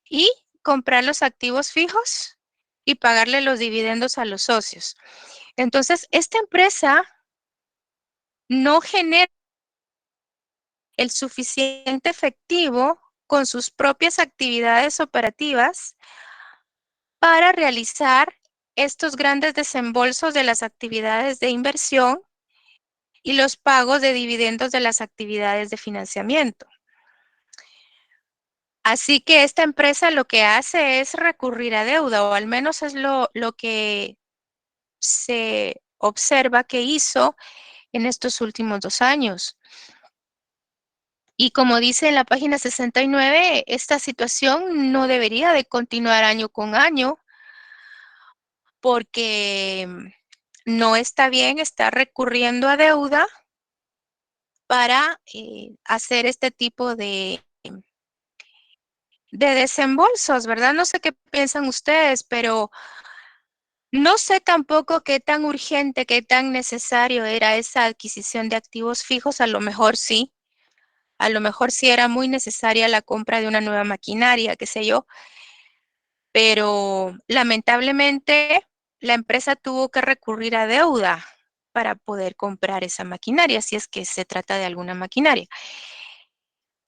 y comprar los activos fijos y pagarle los dividendos a los socios. Entonces, esta empresa no genera el suficiente efectivo con sus propias actividades operativas para realizar estos grandes desembolsos de las actividades de inversión y los pagos de dividendos de las actividades de financiamiento. Así que esta empresa lo que hace es recurrir a deuda, o al menos es lo que se observa que hizo en estos últimos 2 años. Y como dice en la página 69, esta situación no debería de continuar año con año porque no está bien estar recurriendo a deuda para hacer este tipo de desembolsos, ¿verdad? No sé qué piensan ustedes, pero no sé tampoco qué tan urgente, qué tan necesario era esa adquisición de activos fijos. A lo mejor sí era muy necesaria la compra de una nueva maquinaria, qué sé yo, pero lamentablemente la empresa tuvo que recurrir a deuda para poder comprar esa maquinaria, si es que se trata de alguna maquinaria.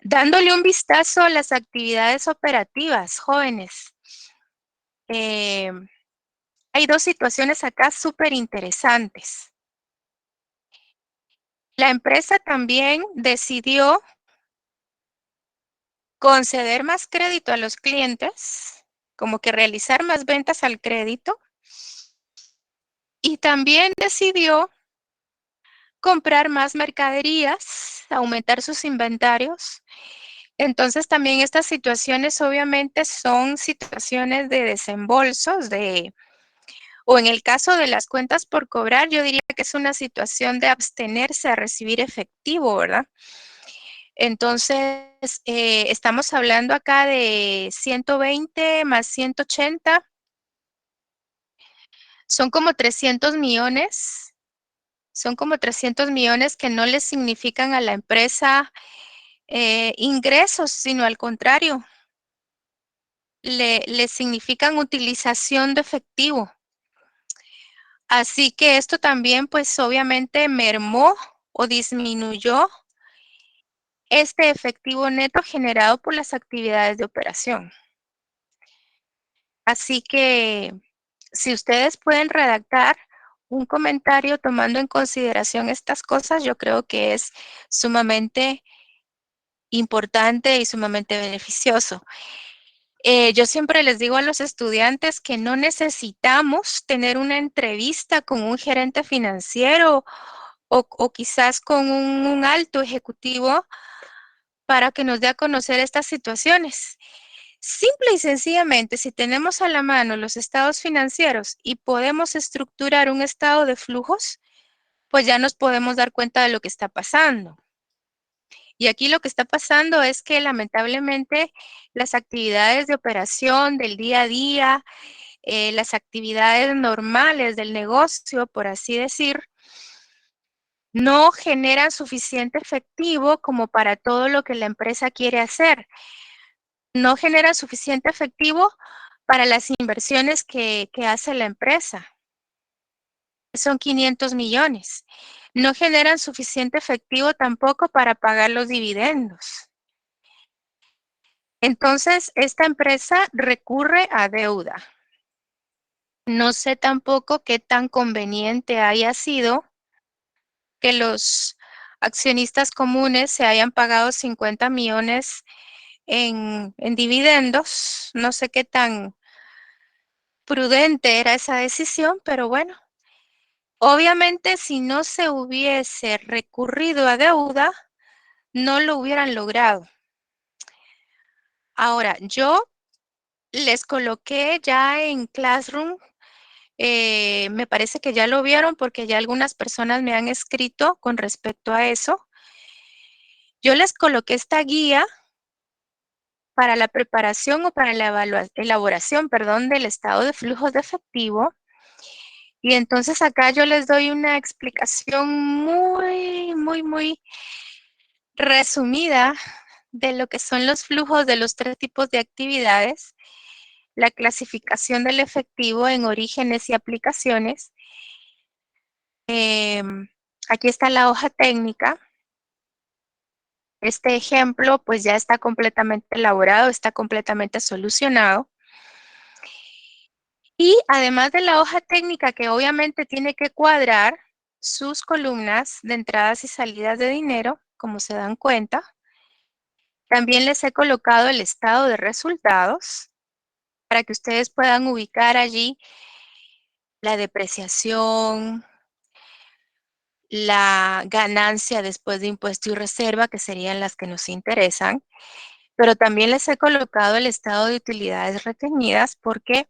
Dándole un vistazo a las actividades operativas, jóvenes, eh, hay dos situaciones acá súper interesantes. La empresa también decidió conceder más crédito a los clientes, como que realizar más ventas al crédito, y también decidió comprar más mercaderías, aumentar sus inventarios. Entonces también estas situaciones obviamente son situaciones de desembolsos, o en el caso de las cuentas por cobrar, yo diría que es una situación de abstenerse a recibir efectivo, ¿verdad? Entonces, estamos hablando acá de 120 más 180, son como 300 millones, son como 300 millones que no le significan a la empresa ingresos, sino al contrario, le significan utilización de efectivo. Así que esto también, pues obviamente mermó o disminuyó este efectivo neto generado por las actividades de operación. Así que si ustedes pueden redactar un comentario tomando en consideración estas cosas, yo creo que es sumamente importante y sumamente beneficioso. Yo siempre les digo a los estudiantes que no necesitamos tener una entrevista con un gerente financiero o quizás con un alto ejecutivo para que nos dé a conocer estas situaciones. Simple y sencillamente, si tenemos a la mano los estados financieros y podemos estructurar un estado de flujos, pues ya nos podemos dar cuenta de lo que está pasando. Y aquí lo que está pasando es que lamentablemente las actividades de operación del día a día, las actividades normales del negocio, por así decir, no generan suficiente efectivo como para todo lo que la empresa quiere hacer. No generan suficiente efectivo para las inversiones que hace la empresa. Son 500 millones. No generan suficiente efectivo tampoco para pagar los dividendos. Entonces, esta empresa recurre a deuda. No sé tampoco qué tan conveniente haya sido que los accionistas comunes se hayan pagado 50 millones en dividendos. No sé qué tan prudente era esa decisión, pero bueno, obviamente si no se hubiese recurrido a deuda, no lo hubieran logrado. Ahora, yo les coloqué ya en Classroom, me parece que ya lo vieron porque ya algunas personas me han escrito con respecto a eso. Yo les coloqué esta guía para la preparación o para la elaboración, perdón, del estado de flujos de efectivo. Y entonces acá yo les doy una explicación muy resumida de lo que son los flujos de los tres tipos de actividades, la clasificación del efectivo en orígenes y aplicaciones. Aquí está la hoja técnica. Este ejemplo pues ya está completamente elaborado, está completamente solucionado. Y además de la hoja técnica que obviamente tiene que cuadrar sus columnas de entradas y salidas de dinero, como se dan cuenta, también les he colocado el estado de resultados para que ustedes puedan ubicar allí la depreciación, la ganancia después de impuesto y reserva, que serían las que nos interesan, pero también les he colocado el estado de utilidades retenidas porque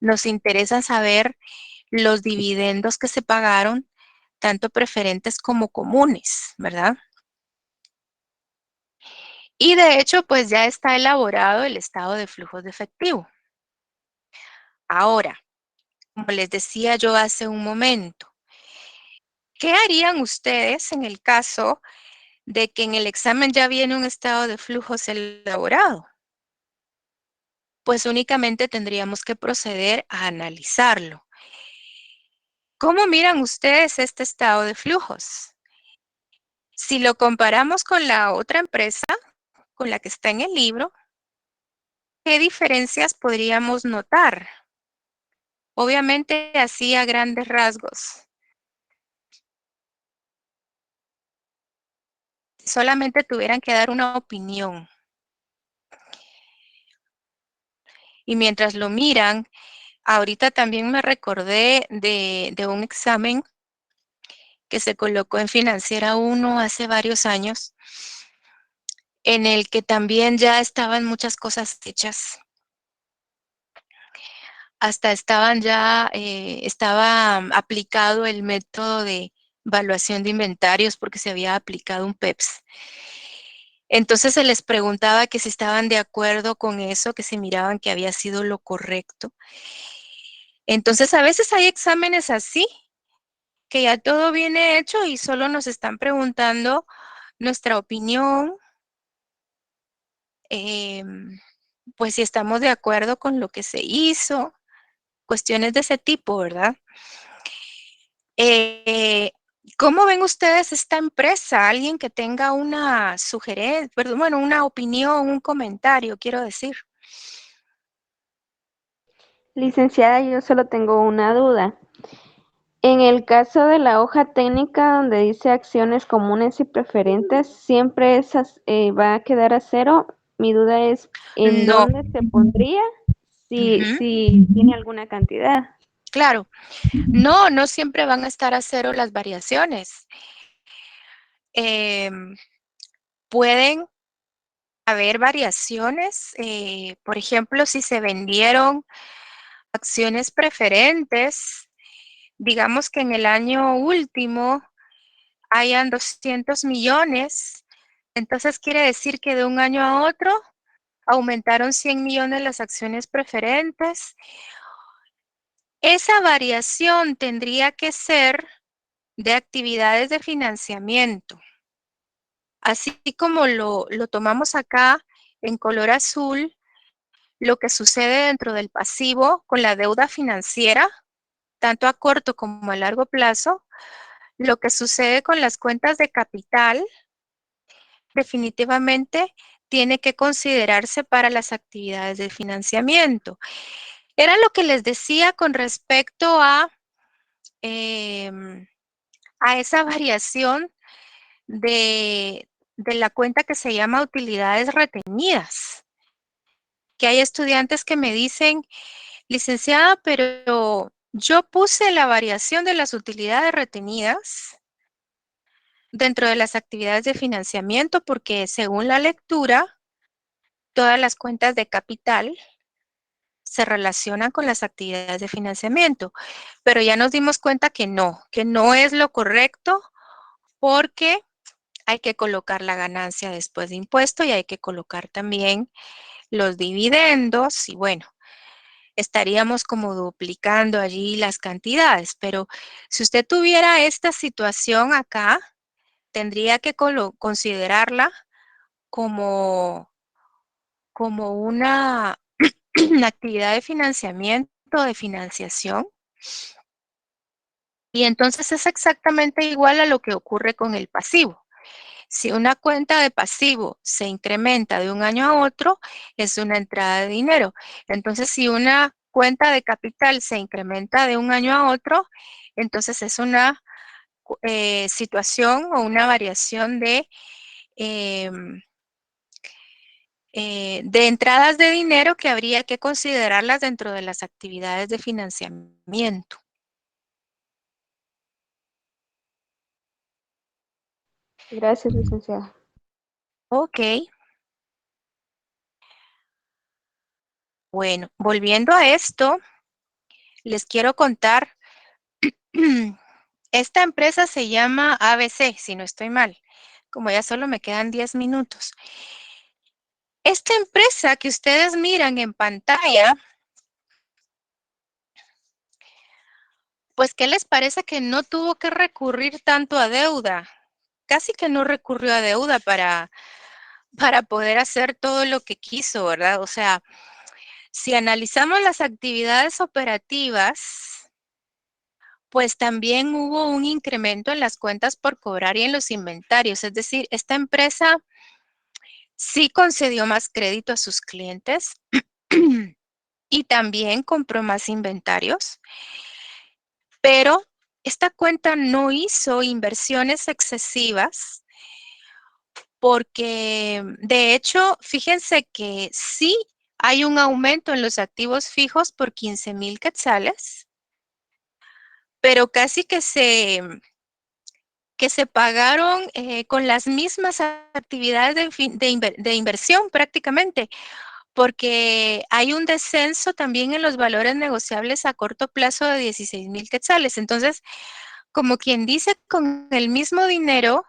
nos interesa saber los dividendos que se pagaron, tanto preferentes como comunes, ¿verdad? Y de hecho, pues ya está elaborado el estado de flujos de efectivo. Ahora, como les decía yo hace un momento, ¿qué harían ustedes en el caso de que en el examen ya viene un estado de flujos elaborado? Pues únicamente tendríamos que proceder a analizarlo. ¿Cómo miran ustedes este estado de flujos? Si lo comparamos con la otra empresa, con la que está en el libro, ¿qué diferencias podríamos notar? Obviamente así a grandes rasgos. Solamente tuvieran que dar una opinión. Y mientras lo miran, ahorita también me recordé de un examen que se colocó en Financiera 1 hace varios años, en el que también ya estaban muchas cosas hechas. Hasta estaban ya, estaba aplicado el método de evaluación de inventarios porque se había aplicado un PEPS. Entonces se les preguntaba que si estaban de acuerdo con eso, que si miraban que había sido lo correcto. Entonces a veces hay exámenes así, que ya todo viene hecho y solo nos están preguntando nuestra opinión, pues si estamos de acuerdo con lo que se hizo, cuestiones de ese tipo, ¿verdad? Eh, ¿Cómo ven ustedes esta empresa? Alguien que tenga una sugerencia, perdón, bueno, una opinión, un comentario, quiero decir. Licenciada, yo solo tengo una duda. En el caso de la hoja técnica donde dice acciones comunes y preferentes, ¿siempre esas va a quedar a cero? Mi duda es en No, dónde se pondría ujú, si tiene alguna cantidad. claro, no, no siempre van a estar a cero las variaciones. Em, Pueden haber variaciones, por ejemplo, si se vendieron acciones preferentes, digamos que en el año último hayan 200 millones, entonces quiere decir que de un año a otro aumentaron 100 millones las acciones preferentes. Esa variación tendría que ser de actividades de financiamiento. Así como lo tomamos acá en color azul, lo que sucede dentro del pasivo con la deuda financiera, tanto a corto como a largo plazo, lo que sucede con las cuentas de capital, definitivamente tiene que considerarse para las actividades de financiamiento. Era lo que les decía con respecto em, a esa variación de la cuenta que se llama utilidades retenidas, que hay estudiantes que me dicen, licenciada, pero yo puse la variación de las utilidades retenidas dentro de las actividades de financiamiento porque según la lectura, todas las cuentas de capital se relacionan con las actividades de financiamiento, pero ya nos dimos cuenta que no es lo correcto porque hay que colocar la ganancia después de impuesto y hay que colocar también los dividendos y bueno, estaríamos como duplicando allí las cantidades, pero si usted tuviera esta situación acá, tendría que considerarla como, como una actividad de financiamiento, de financiación, y entonces es exactamente igual a lo que ocurre con el pasivo. Si una cuenta de pasivo se incrementa de un año a otro, es una entrada de dinero. Entonces, si una cuenta de capital se incrementa de un año a otro, entonces es una situación o una variación de entradas de dinero que habría que considerarlas dentro de las actividades de financiamiento. Gracias, licenciada. Ok, bueno, volviendo a esto, les quiero contar, esta empresa se llama ABC, si no estoy mal, como ya solo me quedan 10 minutos. Esta empresa que ustedes miran en pantalla, pues, ¿qué les parece que no tuvo que recurrir tanto a deuda? Casi que no recurrió a deuda para poder hacer todo lo que quiso, ¿verdad? O sea, si analizamos las actividades operativas, pues también hubo un incremento en las cuentas por cobrar y en los inventarios. Es decir, esta empresa sí concedió más crédito a sus clientes y también compró más inventarios, pero esta cuenta no hizo inversiones excesivas porque, de hecho, fíjense que sí hay un aumento en los activos fijos por 15,000 quetzales, pero casi que se pagaron con las mismas actividades de inversión prácticamente, porque hay un descenso también en los valores negociables a corto plazo de 16,000 quetzales. Entonces, como quien dice, con el mismo dinero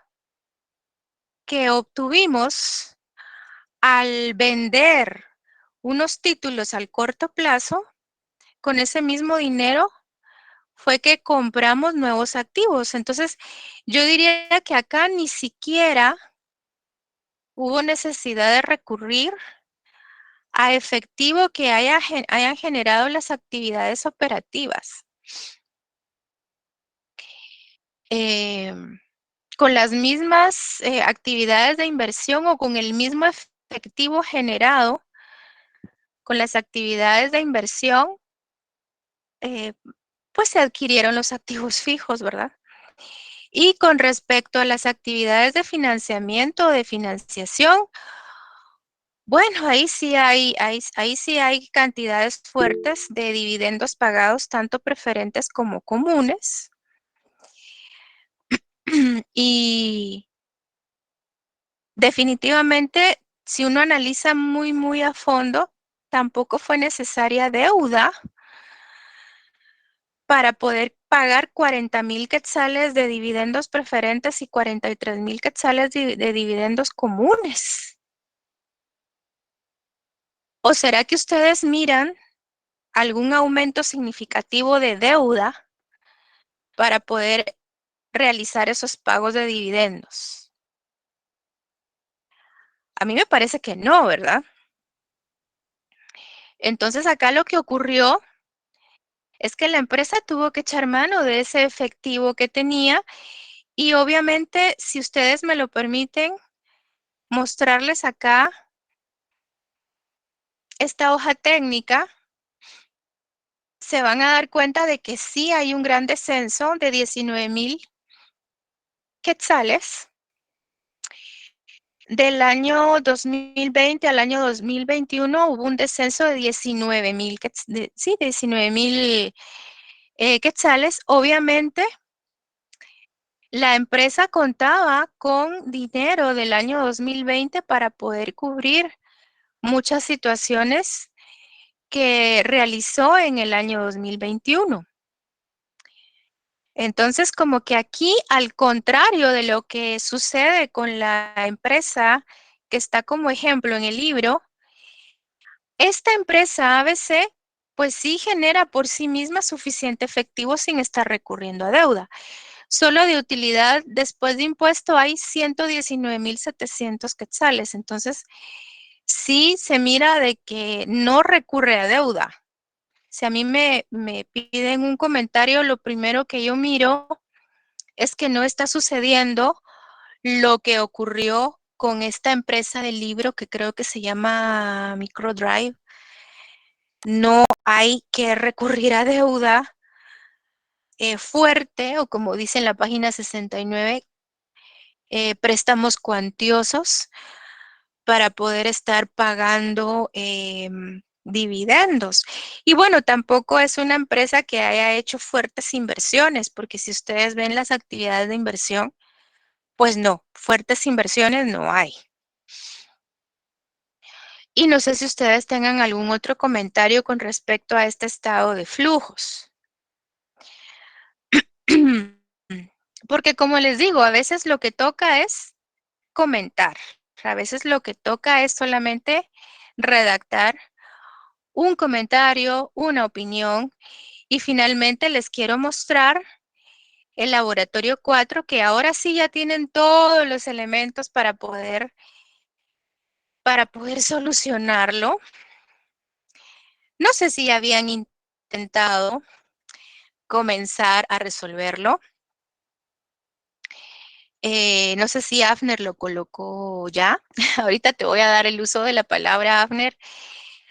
que obtuvimos al vender unos títulos al corto plazo, con ese mismo dinero fue que compramos nuevos activos. Entonces, yo diría que acá ni siquiera hubo necesidad de recurrir a efectivo que hayan generado las actividades operativas. Eh, con las mismas actividades de inversión o con el mismo efectivo generado con las actividades de inversión, eh, pues se adquirieron los activos fijos, ¿verdad? Y con respecto a las actividades de financiamiento o de financiación, bueno, ahí sí hay cantidades fuertes de dividendos pagados, tanto preferentes como comunes. Y definitivamente, si uno analiza muy, muy a fondo, tampoco fue necesaria deuda para poder pagar 40,000 quetzales de dividendos preferentes y 43,000 quetzales de dividendos comunes. ¿O será que ustedes miran algún aumento significativo de deuda para poder realizar esos pagos de dividendos? A mí me parece que no, ¿verdad? Entonces acá lo que ocurrió es que la empresa tuvo que echar mano de ese efectivo que tenía y obviamente, si ustedes me lo permiten, mostrarles acá esta hoja técnica, se van a dar cuenta de que sí hay un gran descenso de 19,000 quetzales del año 2020 al año 2021 hubo un descenso de 19,000 sí, 19,000 quetzales. Obviamente, la empresa contaba con dinero del año 2020 para poder cubrir muchas situaciones que realizó en el año 2021. Entonces, como que aquí, al contrario de lo que sucede con la empresa que está como ejemplo en el libro, esta empresa ABC, pues sí genera por sí misma suficiente efectivo sin estar recurriendo a deuda. Solo de utilidad después de impuesto hay 119,700 quetzales. Entonces, sí se mira de que no recurre a deuda. Si a mí me piden un comentario, lo primero que yo miro es que no está sucediendo lo que ocurrió con esta empresa del libro que creo que se llama Microdrive. No hay que recurrir a deuda fuerte o como dice en la página 69, préstamos cuantiosos para poder estar pagando dividendos. Y bueno, tampoco es una empresa que haya hecho fuertes inversiones, porque si ustedes ven las actividades de inversión, Pues no, fuertes inversiones no hay. Y no sé si ustedes tengan algún otro comentario con respecto a este estado de flujos. Porque como les digo, a veces lo que toca es comentar. A veces lo que toca es solamente redactar un comentario, una opinión. Y finalmente les quiero mostrar el laboratorio 4, que ahora sí ya tienen todos los elementos para poder solucionarlo. No sé si habían intentado comenzar a resolverlo. No sé si Afner lo colocó ya. Ahorita te voy a dar el uso de la palabra, Afner.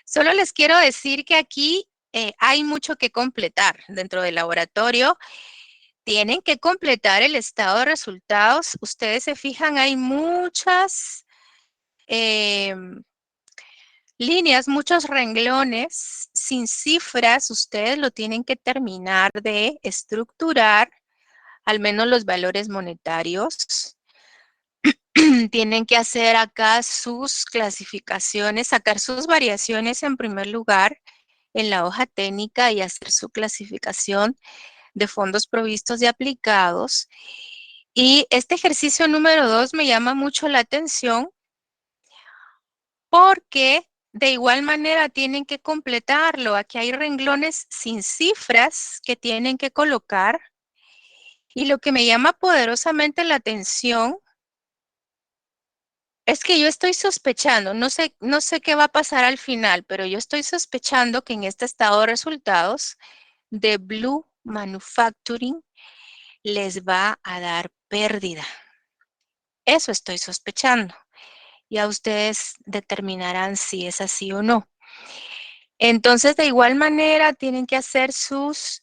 Solo les quiero decir que aquí hay mucho que completar dentro del laboratorio. Tienen que completar el estado de resultados. Ustedes se fijan, hay muchas líneas, muchos renglones sin cifras. Ustedes lo tienen que terminar de estructurar, al menos los valores monetarios. Tienen que hacer acá sus clasificaciones, sacar sus variaciones en primer lugar en la hoja técnica y hacer su clasificación de fondos provistos y aplicados. Y este ejercicio número 2 me llama mucho la atención porque de igual manera tienen que completarlo. Aquí hay renglones sin cifras que tienen que colocar. Y lo que me llama poderosamente la atención es que yo estoy sospechando, no sé qué va a pasar al final, pero yo estoy sospechando que en este estado de resultados de Blue Manufacturing les va a dar pérdida. Eso estoy sospechando. Ya ustedes determinarán si es así o no. Entonces, de igual manera, tienen que hacer sus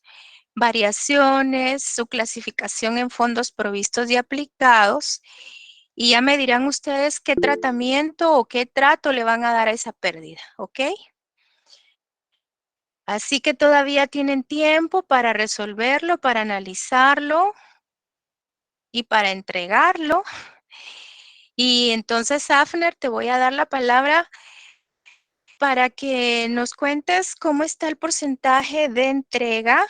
variaciones, su clasificación en fondos provistos y aplicados, y ya me dirán ustedes qué tratamiento o qué trato le van a dar a esa pérdida, ¿ok? Así que todavía tienen tiempo para resolverlo, para analizarlo y para entregarlo. Y entonces, Afner, te voy a dar la palabra para que nos cuentes cómo está el porcentaje de entrega.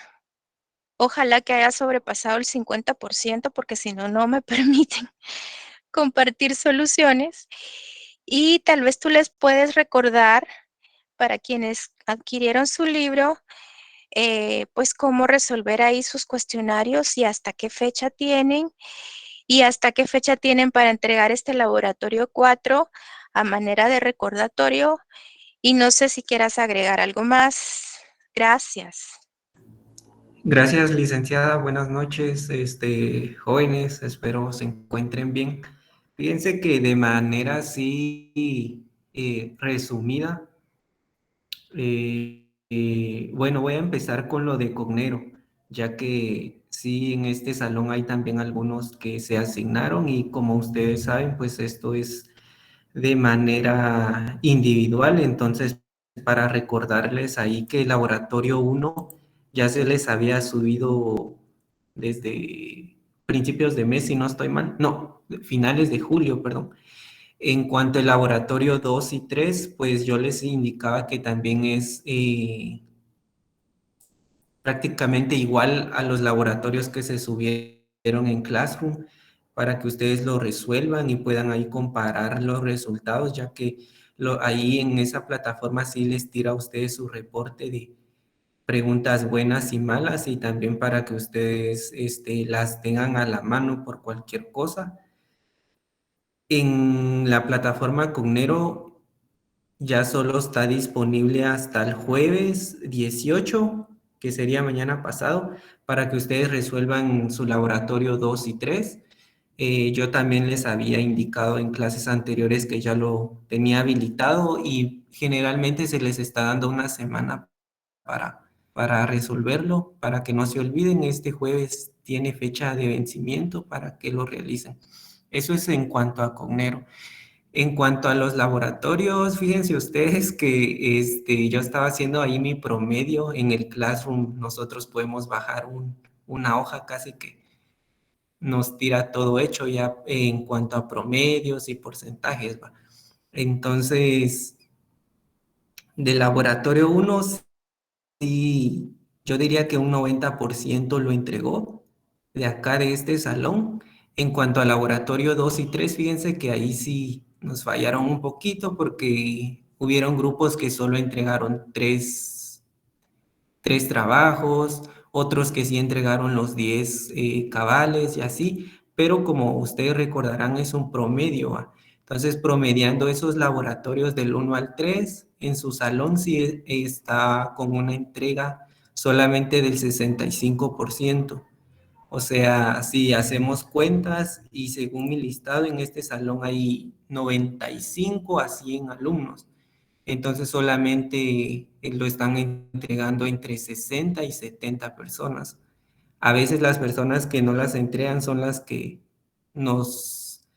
Ojalá que haya sobrepasado el 50%, porque si no, no me permiten compartir soluciones. Y tal vez tú les puedes recordar para quienes adquirieron su libro, pues cómo resolver ahí sus cuestionarios y hasta qué fecha tienen para entregar este laboratorio 4 a manera de recordatorio. Y no sé si quieras agregar algo más. Gracias. Gracias, licenciada. Buenas noches, jóvenes. Espero se encuentren bien. Fíjense que de manera así resumida, bueno, voy a empezar con lo de Cognero, ya que sí, en este salón hay también algunos que se asignaron y como ustedes saben, pues esto es de manera individual. Entonces, para recordarles ahí que el laboratorio uno ya se les había subido desde principios de mes, si no estoy mal, no, finales de julio, perdón. En cuanto al laboratorio 2 y 3, pues yo les indicaba que también es prácticamente igual a los laboratorios que se subieron en Classroom para que ustedes lo resuelvan y puedan ahí comparar los resultados, ya que ahí en esa plataforma sí les tira a ustedes su reporte de preguntas buenas y malas y también para que ustedes las tengan a la mano por cualquier cosa. En la plataforma Cognero ya solo está disponible hasta el jueves 18, que sería mañana pasado, para que ustedes resuelvan su laboratorio 2 y 3. Yo también les había indicado en clases anteriores que ya lo tenía habilitado y generalmente se les está dando una semana para resolverlo, para que no se olviden. Este jueves tiene fecha de vencimiento para que lo realicen. Eso es en cuanto a Cognero. En cuanto a los laboratorios, fíjense ustedes que yo estaba haciendo ahí mi promedio en el Classroom. Nosotros podemos bajar una hoja casi que nos tira todo hecho ya en cuanto a promedios y porcentajes, ¿va? Entonces, del laboratorio uno sí, yo diría que un 90% lo entregó de acá de este salón. En cuanto al laboratorio 2 y 3, fíjense que ahí sí nos fallaron un poquito porque hubieron grupos que solo entregaron tres trabajos, otros que sí entregaron los 10 cabales y así, pero como ustedes recordarán es un promedio, ¿va? Entonces, promediando esos laboratorios del 1 al 3 en su salón sí está con una entrega solamente del 65%. O sea, si hacemos cuentas y según mi listado en este salón hay 95 a 100 alumnos. Entonces solamente lo están entregando entre 60 y 70 personas. A veces las personas que no las entregan son las que nos,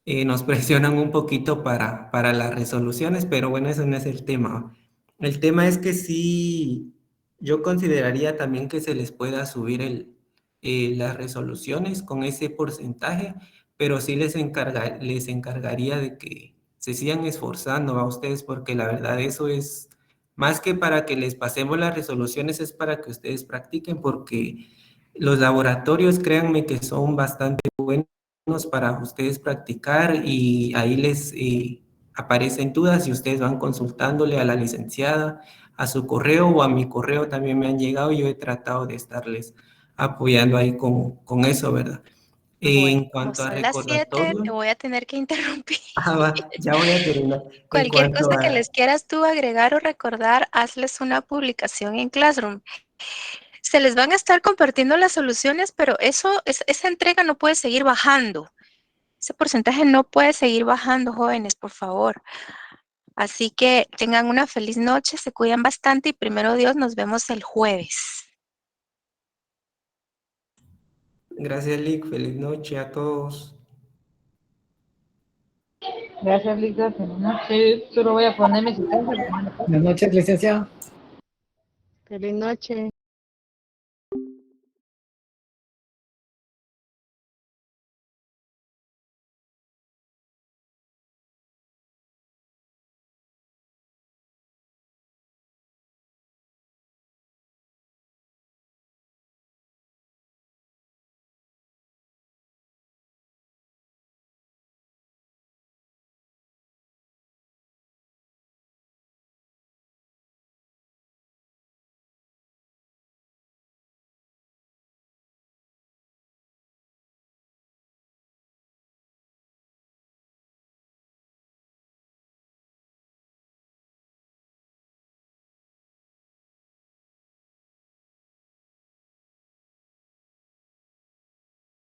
nos presionan un poquito para las resoluciones, pero bueno, ese no es el tema. El tema es que sí, yo consideraría también que se les pueda subir las resoluciones con ese porcentaje, pero sí les encargaría de que se sigan esforzando a ustedes, porque la verdad eso es más que para que les pasemos las resoluciones, es para que ustedes practiquen, porque los laboratorios, créanme que son bastante buenos para ustedes practicar y ahí les aparecen dudas y ustedes van consultándole a la licenciada, a su correo o a mi correo también me han llegado y yo he tratado de estarles apoyando ahí con eso, ¿verdad? Bueno, En como cuanto a son las 7, te recordatorio, voy a tener que interrumpir. ya voy a terminar. En Cualquier cuanto cosa que a, les quieras tú agregar o recordar, hazles una publicación en Classroom. Se les van a estar compartiendo las soluciones, pero esa entrega no puede seguir bajando. Ese porcentaje no puede seguir bajando, jóvenes, por favor. Así que tengan una feliz noche, se cuidan bastante y primero Dios, nos vemos el jueves. gracias, Lick, feliz noche a todos. Gracias, Lisa. Feliz noche. Solo voy a poner mi asistencia. Buenas noches, licenciado. Feliz noche.